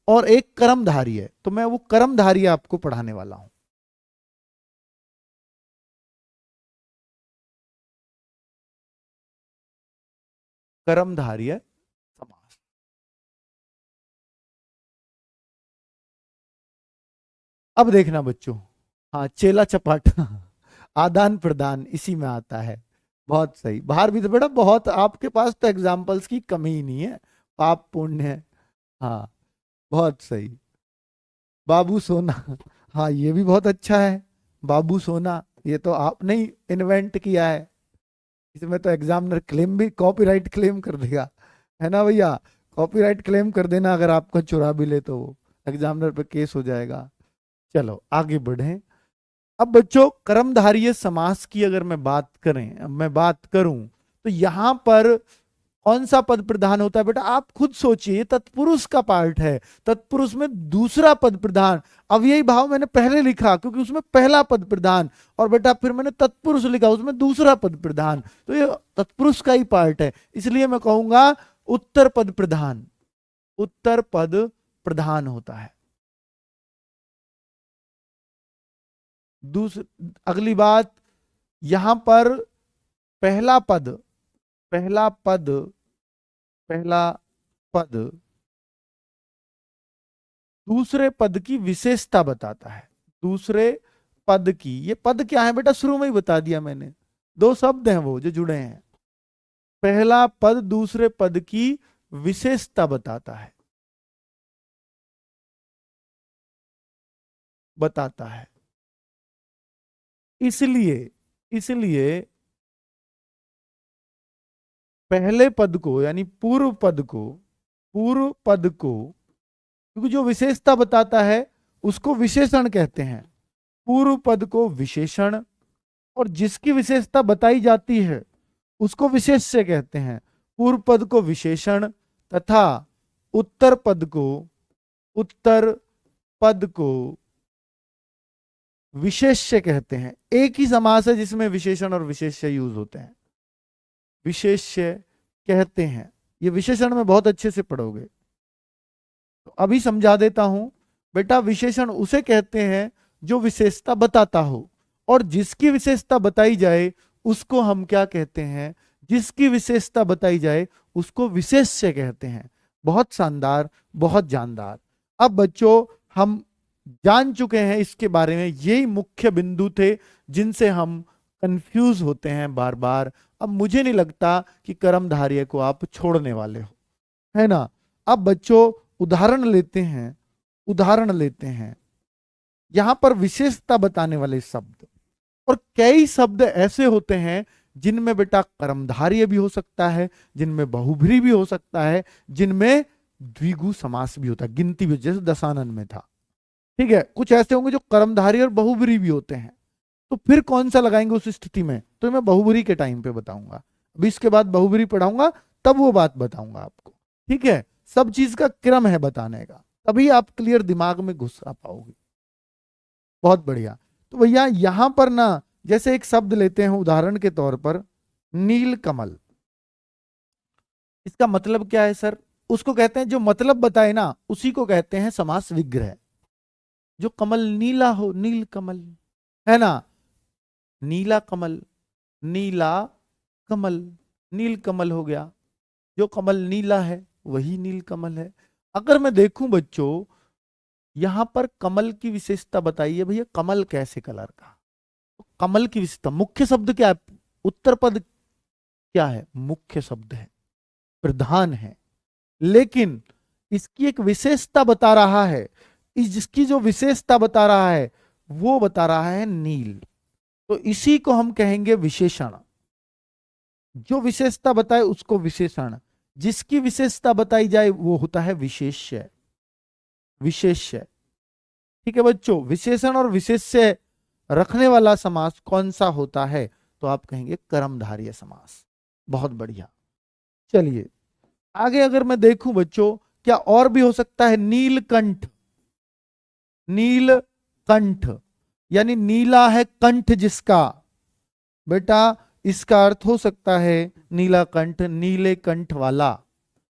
और एक कर्मधारय है। तो मैं वो कर्मधारय आपको पढ़ाने वाला हूं। कर्मधारय समास, अब देखना बच्चों। हाँ, चेला चपाटा आदान प्रदान इसी में आता है, बहुत सही। बाहर भी तो बेटा बहुत, आपके पास तो एग्जाम्पल्स की कमी ही नहीं है, पाप पुण्य है। हाँ, बहुत सही। बाबू सोना, हाँ ये भी बहुत अच्छा है। बाबू सोना, ये तो आपने ही इन्वेंट किया है। इसमें तो एग्जामिनर क्लेम भी, कॉपीराइट क्लेम कर देगा, है ना भैया। कॉपीराइट क्लेम कर देना, अगर आपका चुरा भी ले तो वो एग्जामिनर पे केस हो जाएगा। चलो आगे बढ़े। अब बच्चों कर्मधारय समास की अगर मैं बात करूं, तो यहां पर कौन सा पद प्रधान होता है बेटा, आप खुद सोचिए। तत्पुरुष का पार्ट है, तत्पुरुष में दूसरा पद प्रधान। अव्ययी भाव मैंने पहले लिखा क्योंकि उसमें पहला पद प्रधान, और बेटा फिर मैंने तत्पुरुष लिखा, उसमें दूसरा पद प्रधान। तो ये तत्पुरुष का ही पार्ट है, इसलिए मैं कहूंगा उत्तर पद प्रधान। उत्तर पद प्रधान होता है। अगली बात, यहां पर पहला पद, पहला पद, पहला पद दूसरे पद की विशेषता बताता है। दूसरे पद की, ये पद क्या है बेटा, शुरू में ही बता दिया मैंने, 2 शब्द हैं वो जो जुड़े हैं। पहला पद दूसरे पद की विशेषता बताता है, बताता है। इसलिए इसलिए पहले पद को, यानी पूर्व पद को, पूर्व पद को, क्योंकि जो विशेषता बताता है उसको विशेषण कहते हैं। पूर्व पद को विशेषण, और जिसकी विशेषता बताई जाती है उसको विशेष्य कहते हैं। पूर्व पद को विशेषण, तथा उत्तर पद को, उत्तर पद को विशेष्य कहते हैं। एक ही समास है जिसमें विशेषण और विशेष्य यूज होते हैं, विशेष्य कहते हैं। ये विशेषण में बहुत अच्छे से पढ़ोगे। तो अभी समझा देता हूं बेटा, विशेषण उसे कहते हैं जो विशेषता बताता हो, और जिसकी विशेषता बताई जाए उसको हम क्या कहते हैं, जिसकी विशेषता बताई जाए उसको विशेष्य कहते हैं। बहुत शानदार, बहुत जानदार। अब बच्चों हम जान चुके हैं इसके बारे में, यही मुख्य बिंदु थे जिनसे हम कंफ्यूज होते हैं बार बार। अब मुझे नहीं लगता कि कर्मधारय को आप छोड़ने वाले हो, है ना। अब बच्चों उदाहरण लेते हैं, उदाहरण लेते हैं यहां पर विशेषता बताने वाले शब्द। और कई शब्द ऐसे होते हैं जिनमें बेटा कर्मधारय भी हो सकता है, जिनमें बहुब्री भी हो सकता है, जिनमें द्विगु समास भी होता है, गिनती भी, जैसे दशानन में था। ठीक है, कुछ ऐसे होंगे जो कर्मधारय और बहुब्री भी होते हैं। तो फिर कौन सा लगाएंगे उस स्थिति में, तो मैं बहुब्री के टाइम पे बताऊंगा। अभी इसके बाद बहुब्री पढ़ाऊंगा, तब वो बात बताऊंगा आपको। ठीक है, सब चीज का क्रम है बताने का, तभी आप क्लियर दिमाग में घुस आ पाओगे। बहुत बढ़िया। तो भैया यहां पर ना, जैसे एक शब्द लेते हैं उदाहरण के तौर पर, नील कमल। इसका मतलब क्या है सर? उसको कहते हैं, जो मतलब बताए ना उसी को कहते हैं समास विग्रह। जो कमल नीला हो, नील कमल, है ना। नीला कमल, नीला कमल, नील कमल हो गया। जो कमल नीला है वही नील कमल है। अगर मैं देखूं बच्चों, यहां पर कमल की विशेषता बताइए भैया, कमल कैसे कलर का। तो कमल की विशेषता, मुख्य शब्द क्या है? उत्तर पद क्या है? मुख्य शब्द है, प्रधान है। लेकिन इसकी एक विशेषता बता रहा है, जिसकी जो विशेषता बता रहा है वो बता रहा है नील। तो इसी को हम कहेंगे विशेषण। जो विशेषता बताए उसको विशेषण, जिसकी विशेषता बताई जाए वो होता है विशेष्य। विशेष्य, ठीक है बच्चों। विशेषण और विशेष्य रखने वाला समास कौन सा होता है? तो आप कहेंगे कर्मधारय समास। बहुत बढ़िया। चलिए आगे अगर मैं देखूं बच्चों, क्या और भी हो सकता है? नीलकंठ, नीलकंठ यानी नीला है कंठ जिसका, बेटा इसका अर्थ हो सकता है नीला कंठ, नीले कंठ वाला,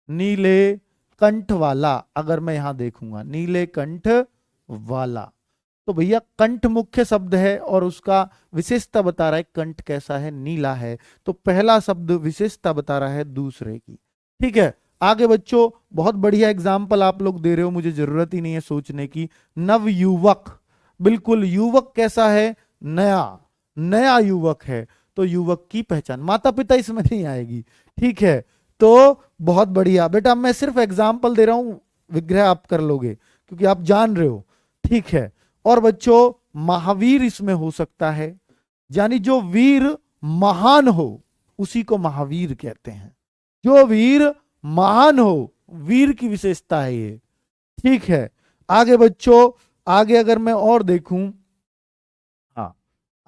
नीले कंठ वाला। अगर मैं यहां देखूंगा नीले कंठ वाला, तो भैया कंठ मुख्य शब्द है और उसका विशेषता बता रहा है कंठ कैसा है, नीला है। तो पहला शब्द विशेषता बता रहा है दूसरे की। ठीक है, आगे बच्चों बहुत बढ़िया एग्जाम्पल आप लोग दे रहे हो, मुझे जरूरत ही नहीं है सोचने की। नव युवक, बिल्कुल युवक कैसा है? नया, नया युवक है। तो युवक की पहचान, माता पिता इसमें नहीं आएगी। ठीक है, तो बहुत बढ़िया बेटा, मैं सिर्फ एग्जाम्पल दे रहा हूं, विग्रह आप कर लोगे क्योंकि आप जान रहे हो। ठीक है, और बच्चों महावीर इसमें हो सकता है, यानी जो वीर महान हो उसी को महावीर कहते हैं। जो वीर महान हो, वीर की विशेषता है ये। ठीक है, आगे बच्चों, आगे अगर मैं और देखूं, हाँ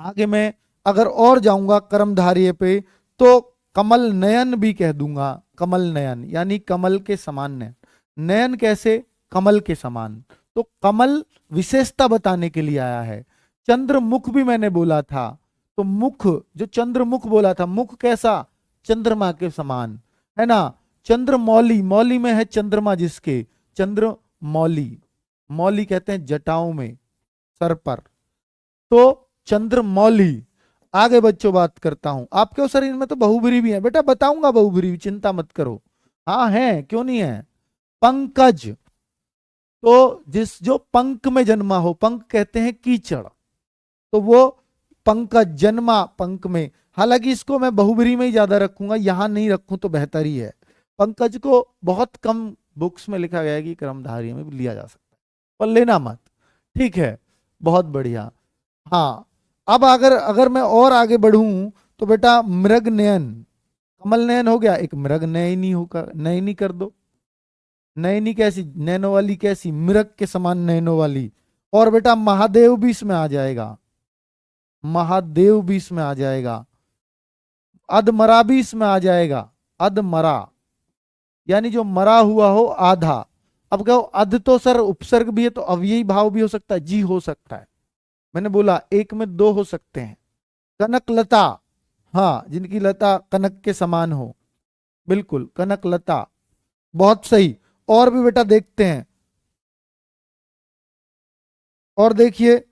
आगे मैं अगर और जाऊंगा कर्मधारय पे, तो कमल नयन भी कह दूंगा। कमल नयन यानी कमल के समान नयन। नयन कैसे? कमल के समान। तो कमल विशेषता बताने के लिए आया है। चंद्रमुख भी मैंने बोला था, तो मुख, जो चंद्रमुख बोला था, मुख कैसा? चंद्रमा के समान, है ना। चंद्रमौली, मौली में है चंद्रमा जिसके, चंद्रमौली, मौली कहते हैं जटाओं में, सर पर, तो चंद्रमौली। आगे बच्चों बात करता हूं, आपके सर इनमें तो बहुब्री भी है बेटा, बताऊंगा बहुब्री भी, चिंता मत करो। हाँ है, क्यों नहीं है। पंकज, तो जिस जो पंख में जन्मा हो, पंख कहते हैं कीचड़, तो वो पंकज जन्मा पंख में। हालांकि इसको मैं बहुब्री में ही ज्यादा रखूंगा, यहां नहीं रखूं तो बेहतर ही है। पंकज को बहुत कम बुक्स में लिखा गया है कि कर्मधारय में भी लिया जा सकता है, पर लेना मत। ठीक है, बहुत बढ़िया। हाँ, अब अगर अगर मैं और आगे बढ़ूं, तो बेटा मृग नयन, कमल नयन हो गया, एक मृग नयनी होगा, नयनी कर दो। नयनी कैसी? नैनो वाली कैसी? मृग के समान नैनो वाली। और बेटा महादेव भी इसमें आ जाएगा, महादेव भी इसमें आ जाएगा। अधमरा भी इसमें आ जाएगा, अधमरा यानी जो मरा हुआ हो आधा। अब कहो अध तो सर उपसर्ग भी है, तो अव्ययी भाव भी हो सकता है जी, हो सकता है। मैंने बोला एक में दो हो सकते हैं। कनक लता, हाँ जिनकी लता कनक के समान हो, बिल्कुल कनक लता, बहुत सही। और भी बेटा देखते हैं, और देखिए,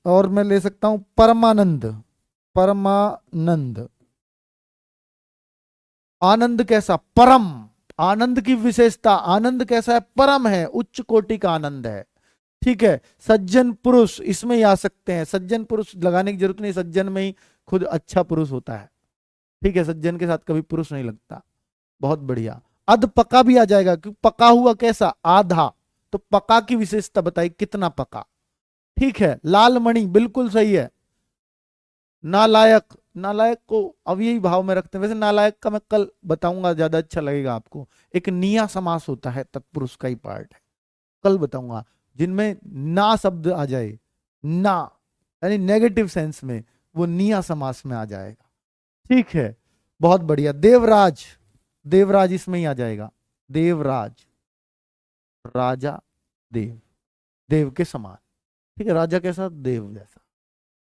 और मैं ले सकता हूं परमानंद, परमानंद, आनंद कैसा? परम, आनंद की विशेषता, आनंद कैसा है? परम है, उच्च कोटि का आनंद है। ठीक है, सज्जन पुरुष इसमें ही आ सकते हैं, सज्जन पुरुष लगाने की जरूरत नहीं, सज्जन में ही खुद अच्छा पुरुष होता है। ठीक है, सज्जन के साथ कभी पुरुष नहीं लगता। बहुत बढ़िया। अध पका भी आ जाएगा, क्योंकि पका हुआ कैसा, आधा, तो पका की विशेषता बताई, कितना पका। ठीक है, लाल मणि बिल्कुल सही है। नालायक, नालायक को अब यही भाव में रखते हैं, वैसे नालायक का मैं कल बताऊंगा, ज्यादा अच्छा लगेगा आपको। एक निया समास होता है, तत्पुरुष का ही पार्ट है, कल बताऊंगा, जिनमें ना शब्द आ जाए, ना यानी नेगेटिव सेंस में, वो निया समास में आ जाएगा। ठीक है, बहुत बढ़िया। देवराज, देवराज इसमें ही आ जाएगा, देवराज, राजा, देव, देव के समान। ठीक है, राजा कैसा, देव जैसा।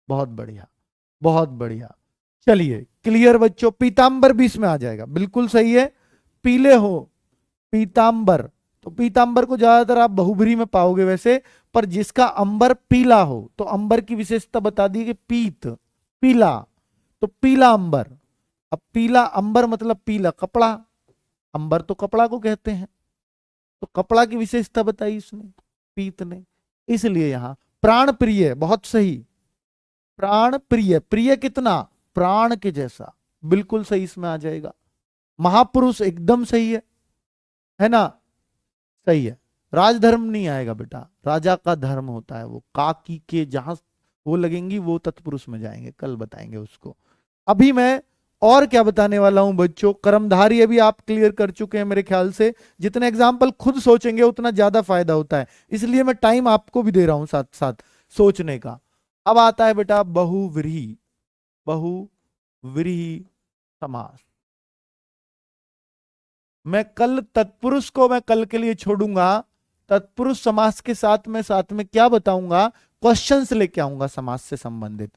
बहुत बढ़िया, बहुत बढ़िया। चलिए क्लियर बच्चों, पीतांबर भी इसमें आ जाएगा, बिल्कुल सही है। पीले हो, पीतांबर, तो पीतांबर को ज्यादातर आप बहुब्री में पाओगे वैसे, पर जिसका अंबर पीला हो, तो अंबर की विशेषता बता दी कि पीत, पीला, तो पीला अंबर। अब पीला अंबर मतलब पीला कपड़ा, अंबर तो कपड़ा को कहते हैं, तो कपड़ा की विशेषता बताई इसने, पीत ने, इसलिए यहां प्राण प्रिय, बहुत सही, प्राण प्रिय, प्रिय कितना, प्राण के जैसा, बिल्कुल सही इसमें आ जाएगा। महापुरुष एकदम सही है ना, सही है। राजधर्म नहीं आएगा बेटा, राजा का धर्म होता है वो, काकी के जहां वो लगेंगी वो तत्पुरुष में जाएंगे, कल बताएंगे उसको। अभी मैं और क्या बताने वाला हूं बच्चों, कर्मधारी अभी आप क्लियर कर चुके हैं मेरे ख्याल से। जितने एग्जाम्पल खुद सोचेंगे उतना ज्यादा फायदा होता है, इसलिए मैं टाइम आपको भी दे रहा हूं साथ साथ सोचने का। अब आता है बेटा बहुव्रीहि, बहुव्रीहि समास। मैं कल तत्पुरुष को मैं कल के लिए छोड़ूंगा, तत्पुरुष समास के साथ में क्या बताऊंगा, क्वेश्चंस लेके आऊंगा समास से संबंधित।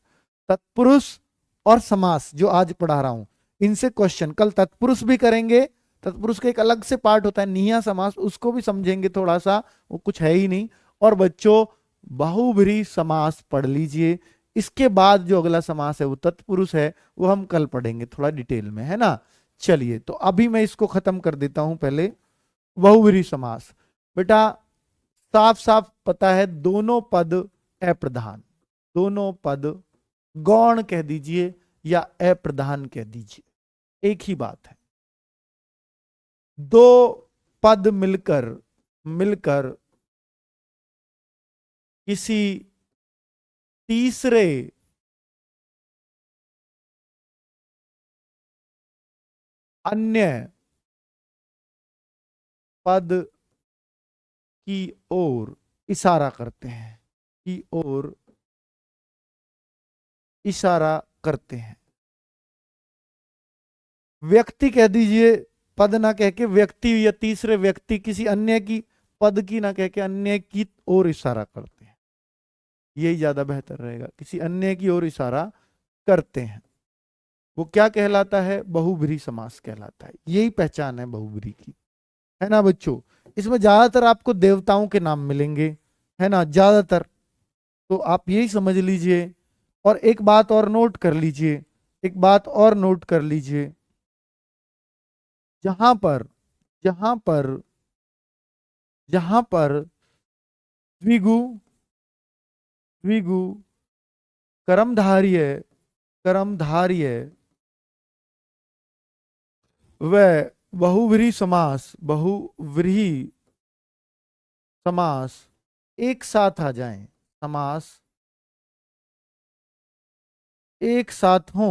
तत्पुरुष और समास जो आज पढ़ा रहा हूं, इनसे क्वेश्चन, कल तत्पुरुष भी करेंगे, तत्पुरुष का एक अलग से पार्ट होता है निया समास, उसको भी समझेंगे थोड़ा सा, वो कुछ है ही नहीं। और बच्चों बहुब्रीहि समास पढ़ लीजिए, इसके बाद जो अगला समास है वो तत्पुरुष है, वो हम कल पढ़ेंगे थोड़ा डिटेल में, है ना। चलिए तो अभी मैं इसको खत्म कर देता हूं पहले। बहुव्रीहि समास बेटा साफ साफ पता है, दोनों पद अप्रधान, दोनों पद गौण कह दीजिए या अप्रधान कह दीजिए, एक ही बात है। दो पद मिलकर मिलकर किसी तीसरे अन्य पद की ओर इशारा करते हैं, की ओर इशारा करते हैं। व्यक्ति कह दीजिए, पद ना कह के व्यक्ति, या तीसरे व्यक्ति किसी अन्य की, पद की ना कह के अन्य की ओर इशारा करते हैं, यही ज्यादा बेहतर रहेगा, किसी अन्य की ओर इशारा करते हैं। वो क्या कहलाता है, बहुब्रीहि समास कहलाता है, यही पहचान है बहुब्रीहि की, है ना बच्चों। इसमें ज्यादातर आपको देवताओं के नाम मिलेंगे, है ना, ज्यादातर, तो आप यही समझ लीजिए। और एक बात और नोट कर लीजिए, एक बात और नोट कर लीजिए, जहां पर जहां पर जहां पर द्विगु द्विगु कर्मधार्य कर्मधार्य व बहुव्रीहि समास, बहुव्रीहि समास एक साथ आ जाएं, समास एक साथ हो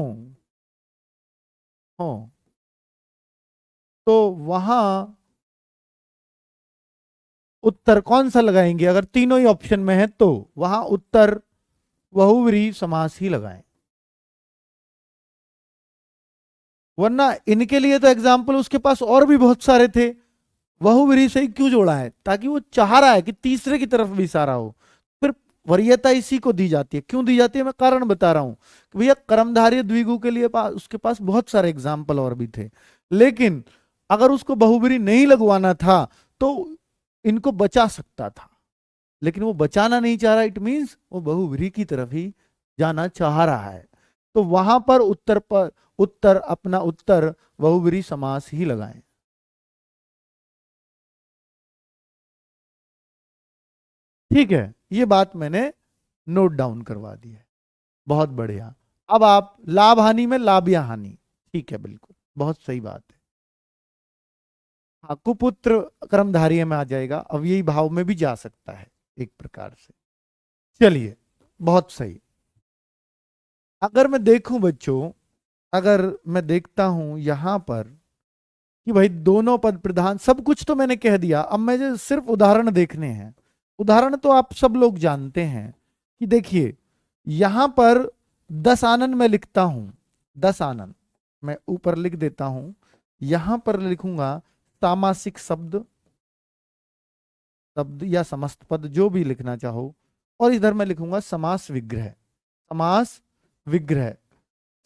तो वहां उत्तर कौन सा लगाएंगे, अगर तीनों ही ऑप्शन में है तो वहां उत्तर बहुव्रीहि समास ही लगाएं। वरना इनके लिए तो एग्जाम्पल उसके पास और भी बहुत सारे थे, बहुव्रीहि से ही क्यों जोड़ा है, ताकि वो चाह रहा है कि तीसरे की तरफ भी इशारा हो, फिर वरीयता इसी को दी जाती है। क्यों दी जाती है, मैं कारण बता रहा हूं कि भैया कर्मधारय द्विगु के लिए उसके पास बहुत सारे एग्जाम्पल और भी थे, लेकिन अगर उसको बहुव्रीहि नहीं लगवाना था तो इनको बचा सकता था, लेकिन वो बचाना नहीं चाह रहा, इट मींस वो बहुव्रीहि की तरफ ही जाना चाह रहा है, तो वहां पर उत्तर अपना उत्तर बहुव्रीहि समास ही लगाएं। ठीक है, ये बात मैंने नोट डाउन करवा दी है। बहुत बढ़िया। अब आप लाभ हानि में लाभ या हानि, ठीक है, बिल्कुल बहुत सही बात है। हाँ, कुपुत्र कर्मधारय में आ जाएगा, अव्ययी भाव में भी जा सकता है एक प्रकार से। चलिए, बहुत सही। अगर मैं देखूं बच्चों, अगर मैं देखता हूं यहां पर कि भाई दोनों पद प्रधान, सब कुछ तो मैंने कह दिया, अब मुझे सिर्फ उदाहरण देखने हैं। उदाहरण तो आप सब लोग जानते हैं कि देखिए यहां पर 10 आनन मैं लिखता हूं, 10 आनन मैं ऊपर लिख देता हूं, यहां पर लिखूंगा सामासिक शब्द, शब्द या समस्त पद जो भी लिखना चाहो, और इधर मैं लिखूंगा समास विग्रह। समास विग्रह,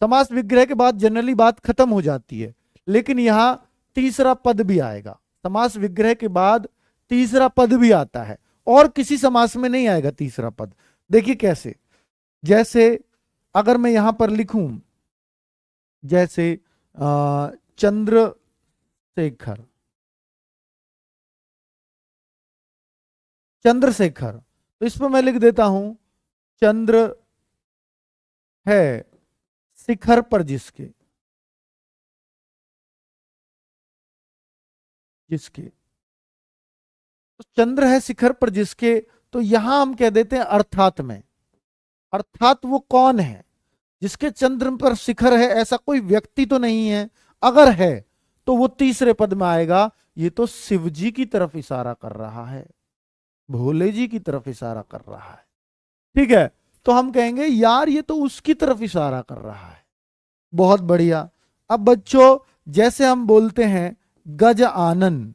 समास विग्रह के बाद जनरली बात खत्म हो जाती है, लेकिन यहां तीसरा पद भी आएगा। समास विग्रह के बाद तीसरा पद भी आता है, और किसी समास में नहीं आएगा तीसरा पद। देखिए कैसे, जैसे अगर मैं यहां पर लिखूं जैसे चंद्रशेखर, चंद्रशेखर, तो इसमें मैं लिख देता हूं चंद्र है शिखर पर जिसके, जिसके, तो चंद्र है शिखर पर जिसके, तो यहां हम कह देते हैं अर्थात में। अर्थात वो कौन है जिसके चंद्र पर शिखर है? ऐसा कोई व्यक्ति तो नहीं है, अगर है तो वो तीसरे पद में आएगा। ये तो शिव जी की तरफ इशारा कर रहा है, भोले जी की तरफ इशारा कर रहा है, ठीक है। तो हम कहेंगे यार ये तो उसकी तरफ इशारा कर रहा है। बहुत बढ़िया। अब बच्चों जैसे हम बोलते हैं गज आनन,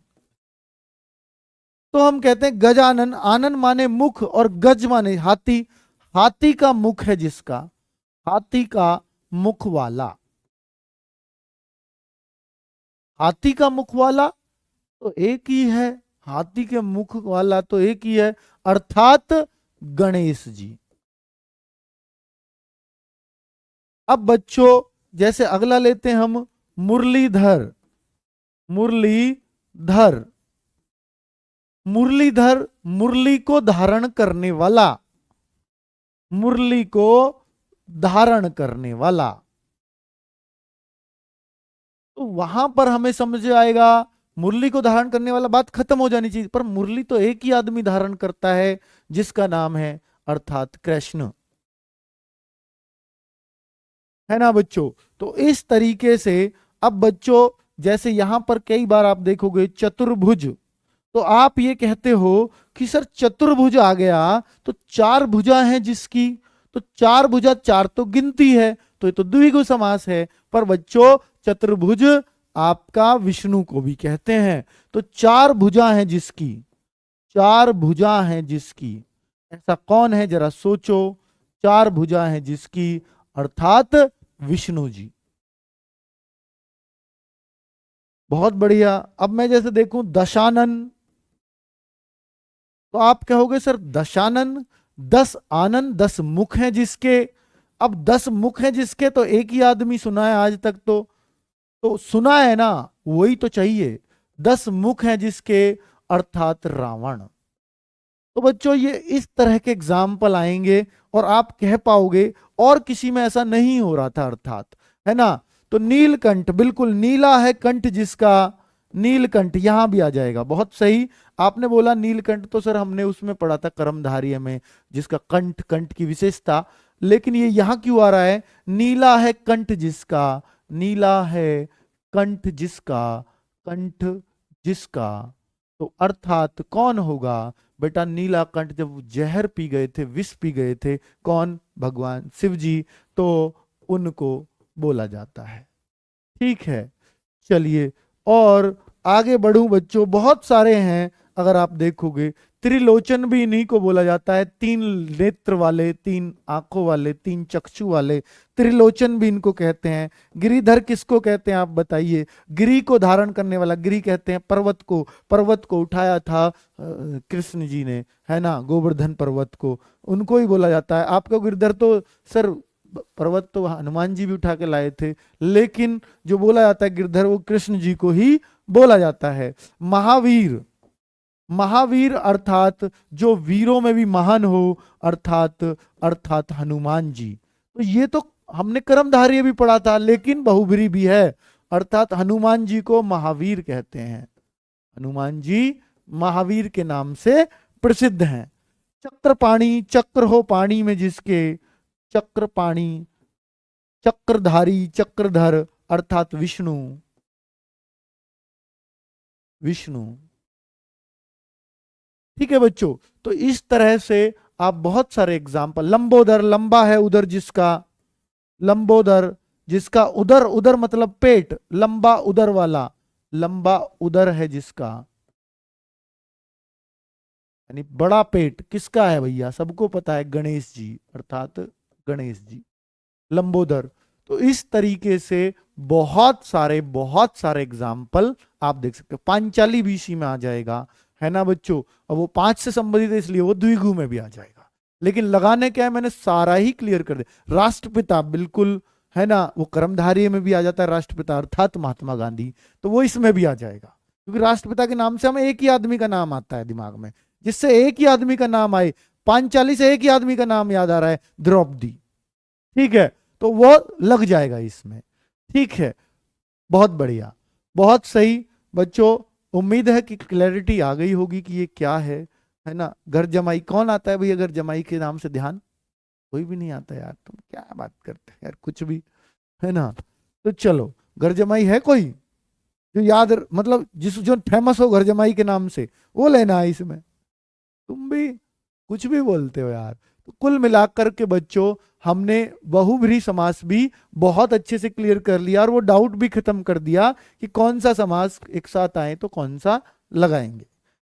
तो हम कहते हैं गजानन, आनन माने मुख और गज माने हाथी। हाथी का मुख है जिसका, हाथी का मुख वाला, हाथी का मुख वाला तो एक ही है, हाथी के मुख वाला तो एक ही है, अर्थात गणेश जी। अब बच्चों जैसे अगला लेते हैं हम मुरलीधर, मुरलीधर, मुरलीधर मुरली को धारण करने वाला, मुरली को धारण करने वाला। तो वहां पर हमें समझ आएगा मुरली को धारण करने वाला, बात खत्म हो जानी चाहिए, पर मुरली तो एक ही आदमी धारण करता है जिसका नाम है अर्थात कृष्ण, है ना बच्चों। तो इस तरीके से अब बच्चों जैसे यहां पर कई बार आप देखोगे चतुर्भुज, तो आप ये कहते हो कि सर चतुर्भुज आ गया तो 4 भुजा हैं जिसकी, तो 4 भुजा 4 तो गिनती है, तो ये तो द्विगु समास है। पर बच्चों चतुर्भुज आपका विष्णु को भी कहते हैं, तो 4 भुजा हैं जिसकी, 4 भुजा हैं जिसकी, ऐसा कौन है जरा सोचो, 4 भुजा हैं जिसकी अर्थात विष्णु जी। बहुत बढ़िया। अब मैं जैसे देखूं दशानन, तो आप कहोगे सर दशानन, 10 आनन 10 मुख हैं जिसके। अब 10 मुख हैं जिसके तो एक ही आदमी सुना है आज तक, तो सुना है ना, वही तो चाहिए। 10 मुख हैं जिसके अर्थात रावण। तो बच्चों ये इस तरह के एग्जाम्पल आएंगे और आप कह पाओगे और किसी में ऐसा नहीं हो रहा था अर्थात, है ना। तो नीलकंठ, बिल्कुल नीला है कंठ जिसका, नीलकंठ यहां भी आ जाएगा। बहुत सही आपने बोला नीलकंठ, तो सर हमने उसमें पढ़ा था कर्मधारय में जिसका कंठ, कंठ की विशेषता, लेकिन ये यहां क्यों आ रहा है? नीला है कंठ जिसका, नीला है कंठ जिसका, कंठ जिसका, तो अर्थात कौन होगा बेटा? नीलाकंठ जब जहर पी गए थे, विष पी गए थे, कौन? भगवान शिव जी, तो उनको बोला जाता है। ठीक है, चलिए और आगे बढ़ूं बच्चों, बहुत सारे हैं अगर आप देखोगे। त्रिलोचन भी इन्हीं को बोला जाता है, 3 नेत्र वाले, 3 आंखों वाले, 3 चक्षु वाले, त्रिलोचन भी इनको कहते हैं। गिरिधर किसको कहते हैं आप बताइए? गिरी को धारण करने वाला, गिरी कहते हैं पर्वत को, पर्वत को उठाया था कृष्ण जी ने, है ना, गोवर्धन पर्वत को, उनको ही बोला जाता है। आपका गिरधर तो सर पर्वत तो हनुमान जी भी उठा के लाए थे, लेकिन जो बोला जाता है गिरधर वो कृष्ण जी को ही बोला जाता है। महावीर, महावीर अर्थात जो वीरों में भी महान हो, अर्थात अर्थात हनुमान जी। तो ये तो हमने कर्मधारय भी पढ़ा था, लेकिन बहुब्री भी है, अर्थात हनुमान जी को महावीर कहते हैं। हनुमान जी महावीर के नाम से प्रसिद्ध हैं। चक्रपाणी, चक्र हो पानी में जिसके, चक्रपाणी, चक्रधारी, चक्रधर अर्थात विष्णु, विष्णु। ठीक है बच्चों, तो इस तरह से आप बहुत सारे एग्जाम्पल, लंबोदर, लंबा है उदर जिसका, लंबोदर जिसका उदर, उदर मतलब पेट, लंबा उदर वाला, लंबा उदर है जिसका, यानी बड़ा पेट किसका है भैया, सबको पता है, गणेश जी, अर्थात गणेश जी, लंबोदर। तो इस तरीके से बहुत सारे एग्जाम्पल आप देख सकते हो। पांचाली भी इसी में आ जाएगा, है ना बच्चों। अब वो 5 से संबंधित है इसलिए वो द्विगु में भी आ जाएगा, लेकिन लगाने क्या है, मैंने सारा ही क्लियर कर दिया। राष्ट्रपिता बिल्कुल, है ना, वो कर्मधारय में भी आ जाता है, राष्ट्रपिता अर्थात महात्मा गांधी, तो वो इसमें भी आ जाएगा, क्योंकि राष्ट्रपिता के नाम से हमें एक ही आदमी का नाम आता है दिमाग में, जिससे एक ही आदमी का नाम आए। पांचाली से एक ही आदमी का नाम याद आ रहा है, द्रौपदी, ठीक है, तो वो लग जाएगा इसमें। ठीक है, बहुत बढ़िया, बहुत सही बच्चों। उम्मीद है कि क्लैरिटी आ गई होगी कि ये क्या है ना। घर जमाई कौन आता है भैया, घर जमाई के नाम से ध्यान, कोई भी नहीं आता यार, तुम क्या बात करते हैं यार, कुछ भी, है ना। तो चलो, घर जमाई है कोई जो याद, मतलब जिस जो फेमस हो घर जमाई के नाम से, वो लेना है इसमें। तुम भी कुछ भी बोलते हो यार। तो कुल मिलाकर के बच्चों, हमने बहुब्रीहि समास भी बहुत अच्छे से क्लियर कर लिया, और वो डाउट भी खत्म कर दिया कि कौन सा समास एक साथ आए तो कौन सा लगाएंगे,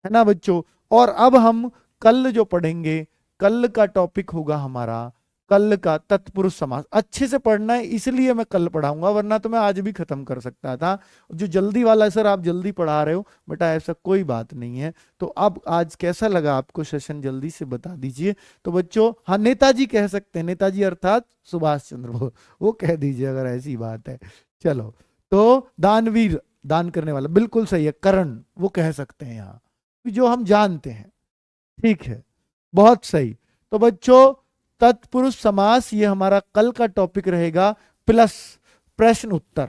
है ना बच्चों। और अब हम कल जो पढ़ेंगे, कल का टॉपिक होगा हमारा, कल का तत्पुरुष समास। अच्छे से पढ़ना है इसलिए मैं कल पढ़ाऊंगा, वरना तो मैं आज भी खत्म कर सकता था। जो जल्दी वाला है, सर आप जल्दी पढ़ा रहे हो, बेटा ऐसा कोई बात नहीं है। तो अब आज कैसा लगा आपको सेशन, जल्दी से बता दीजिए। तो बच्चों, हाँ नेताजी कह सकते हैं, नेताजी अर्थात सुभाष चंद्र बोस, वो कह दीजिए अगर ऐसी बात है। चलो, तो दानवीर, दान करने वाला, बिल्कुल सही है। कर्ण, वो कह सकते हैं यहाँ, जो हम जानते हैं। ठीक है, बहुत सही। तो बच्चों, तत्पुरुष समास ये हमारा कल का टॉपिक रहेगा, प्लस प्रश्न उत्तर,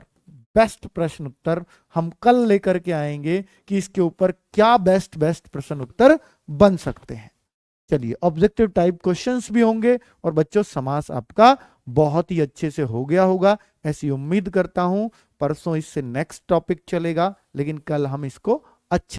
बेस्ट प्रश्न उत्तर हम कल लेकर के आएंगे कि इसके ऊपर क्या बेस्ट प्रश्न उत्तर बन सकते हैं। चलिए, ऑब्जेक्टिव टाइप क्वेश्चंस भी होंगे, और बच्चों समास आपका बहुत ही अच्छे से हो गया होगा, ऐसी उम्मीद करता हूं। परसों इससे नेक्स्ट टॉपिक चलेगा, लेकिन कल हम इसको अच्छे